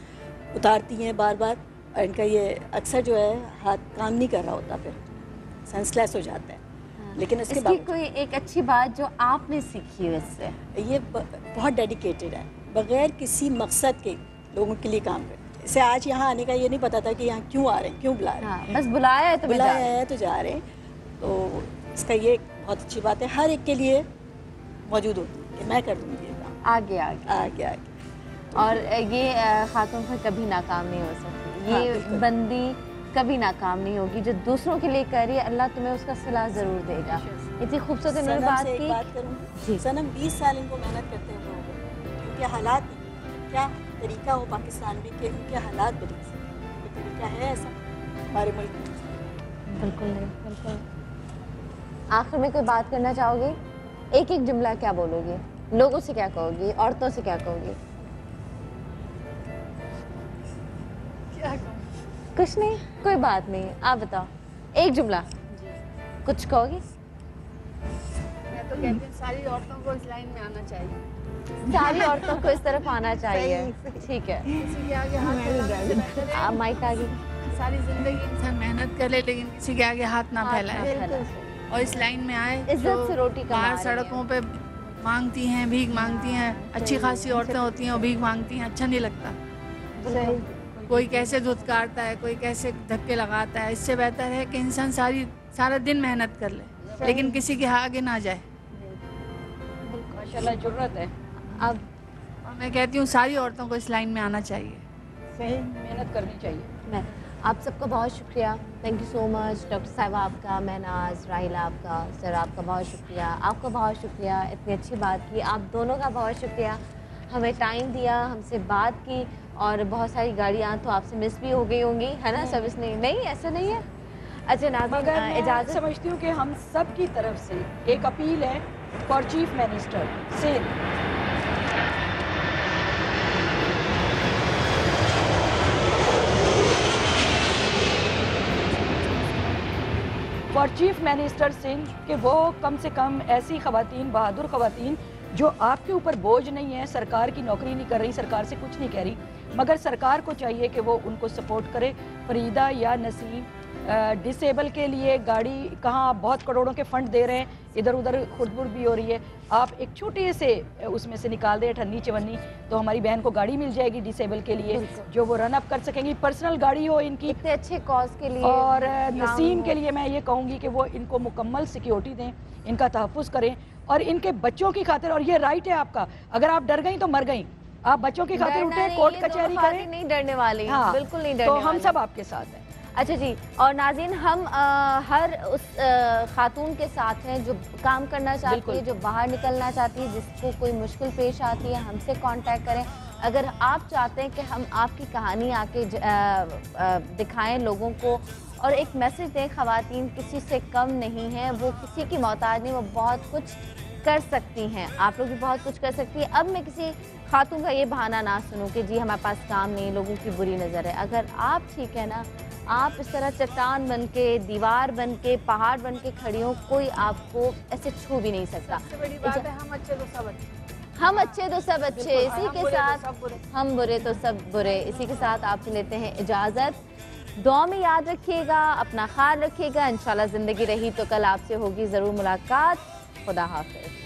उतारती हैं बार बार, और इनका ये अक्सर जो है हाथ काम नहीं कर रहा होता, फिर सेंसलेस हो जाता है। लेकिन इसके बाद कोई एक अच्छी बात जो आपने सीखी है इससे? ये बहुत डेडिकेटेड है, बगैर किसी मकसद के लोगों के लिए काम करते। इसे आज यहाँ आने का ये नहीं पता था कि यहाँ क्यों आ रहे हैं, क्यों बुला रहे हैं। बस बुलाया है तो जा रहे हैं। तो इसका ये बहुत अच्छी बात है, हर एक के लिए मौजूद होती है कि मैं कर दूँगी ये काम, आगे आगे आगे आगे। और ये खातून पर कभी नाकाम नहीं हो सकती, ये बंदी कभी नाकाम नहीं होगी। जो दूसरों के लिए कर रही है, अल्लाह तुम्हें उसका सिला ज़रूर देगा। इतनी खूबसूरत इन्होंने बात की। बात करूँ सनम, 20 साल इनको मेहनत करते हुए उनके हालात क्या तरीका हो पाकिस्तान में कि उनके हालात बदल सकें, तरीका है ऐसा हमारे मुल्क में? बिल्कुल नहीं, बिल्कुल। आखिर में कोई बात करना चाहोगे? एक एक जुमला क्या बोलोगे? लोगों से क्या कहोगी? औरतों से क्या कहोगी? क्या कुछ नहीं, कोई बात नहीं, आप बताओ एक जुमला कुछ कहोगी? मैं तो कहती हूँ सारी औरतों को इस लाइन में आना चाहिए, सारी औरतों को इस तरफ आना चाहिए। ठीक है, किसी के आगे हाथ फैलाए, माइक आगे। सारी जिंदगी इंसान मेहनत कर ले लेकिन किसी के आगे हाथ ना फैलाए और इस लाइन में आए, इज्जत से रोटी बाहर सड़कों पे मांगती हैं, भीख मांगती हैं। अच्छी खासी औरतें होती हैं और भीख मांगती हैं, अच्छा नहीं लगता। कोई कैसे धुतकारता है, कोई कैसे धक्के लगाता है। इससे बेहतर है कि इंसान सारा दिन मेहनत कर ले, लेकिन किसी के आगे ना जाए। माशाल्लाह जुर्रत है। अब मैं कहती हूँ सारी औरतों को इस लाइन में आना चाहिए, सही मेहनत करनी चाहिए। मैं आप सबका बहुत शुक्रिया, thank you so much. Doctor साहिबा आपका, महनाज, राहिला आपका, सर आपका बहुत शुक्रिया, आपका बहुत शुक्रिया, इतनी अच्छी बात की। आप दोनों का बहुत शुक्रिया, हमें टाइम दिया, हमसे बात की। और बहुत सारी गाड़ियाँ तो आपसे मिस भी हो गई होंगी, है ना? सर्विस नहीं, ऐसा नहीं है। अच्छा नाज़रीन, इजाज़त समझती हूँ कि हम सब की तरफ से एक अपील है for chief minister Sindh, for chief minister Sindh कि वो कम से कम ऐसी ख़वातीन, बहादुर ख़वातीन जो आपके ऊपर बोझ नहीं है, सरकार की नौकरी नहीं कर रही, सरकार से कुछ नहीं कह रही, मगर सरकार को चाहिए कि वो उनको सपोर्ट करे। फरीदा या नसीम डिसेबल के लिए गाड़ी, कहाँ आप बहुत करोड़ों के फंड दे रहे हैं, इधर उधर खुरदबुर भी हो रही है, आप एक छोटे से उसमें से निकाल दें 58 तो हमारी बहन को गाड़ी मिल जाएगी डिसेबल के लिए, जो वो रन अप कर सकेंगी। पर्सनल गाड़ी हो इनकी, इतने अच्छे कॉज के लिए। और नसीम के लिए मैं ये कहूँगी कि वो इनको मुकम्मल सिक्योरिटी दें, इनका तहफ़्फ़ुज़ करें और इनके बच्चों की खातिर। और ये राइट है आपका, अगर आप डर गई तो मर गई, आप बच्चों की खातिर उठे, कोर्ट कचहरी करें। नहीं डरने वाली, हाँ, बिल्कुल नहीं डरने तो वाली। हम सब आपके साथ हैं। अच्छा जी, और नाज़रीन, हम हर उस खातून के साथ हैं जो काम करना चाहती है, जो बाहर निकलना चाहती है, जिसको कोई मुश्किल पेश आती है, हमसे कांटेक्ट करें। अगर आप चाहते हैं कि हम आपकी कहानी आके दिखाएं लोगों को और एक मैसेज दें, ख़वातीन किसी से कम नहीं है, वो किसी की मोहताज नहीं, वो बहुत कुछ कर सकती हैं। आप लोग भी बहुत कुछ कर सकती हैं। अब मैं किसी खातून का ये बहाना ना सुनूं कि जी हमारे पास काम नहीं, लोगों की बुरी नज़र है। अगर आप ठीक है ना, आप इस तरह चट्टान बन के, दीवार बन के, पहाड़ बन के खड़ी हो, कोई आपको ऐसे छू भी नहीं सकता। सबसे बड़ी बात है, हम अच्छे तो सब अच्छे, हम अच्छे तो सब अच्छे, इसी के साथ हम बुरे तो सब बुरे। इसी के साथ आपसे लेते हैं इजाज़त। दुआ में याद रखिएगा, अपना ख्याल रखिएगा। इंशाल्लाह ज़िंदगी रही तो कल आपसे होगी ज़रूर मुलाकात। खुदा हाफ़िज़।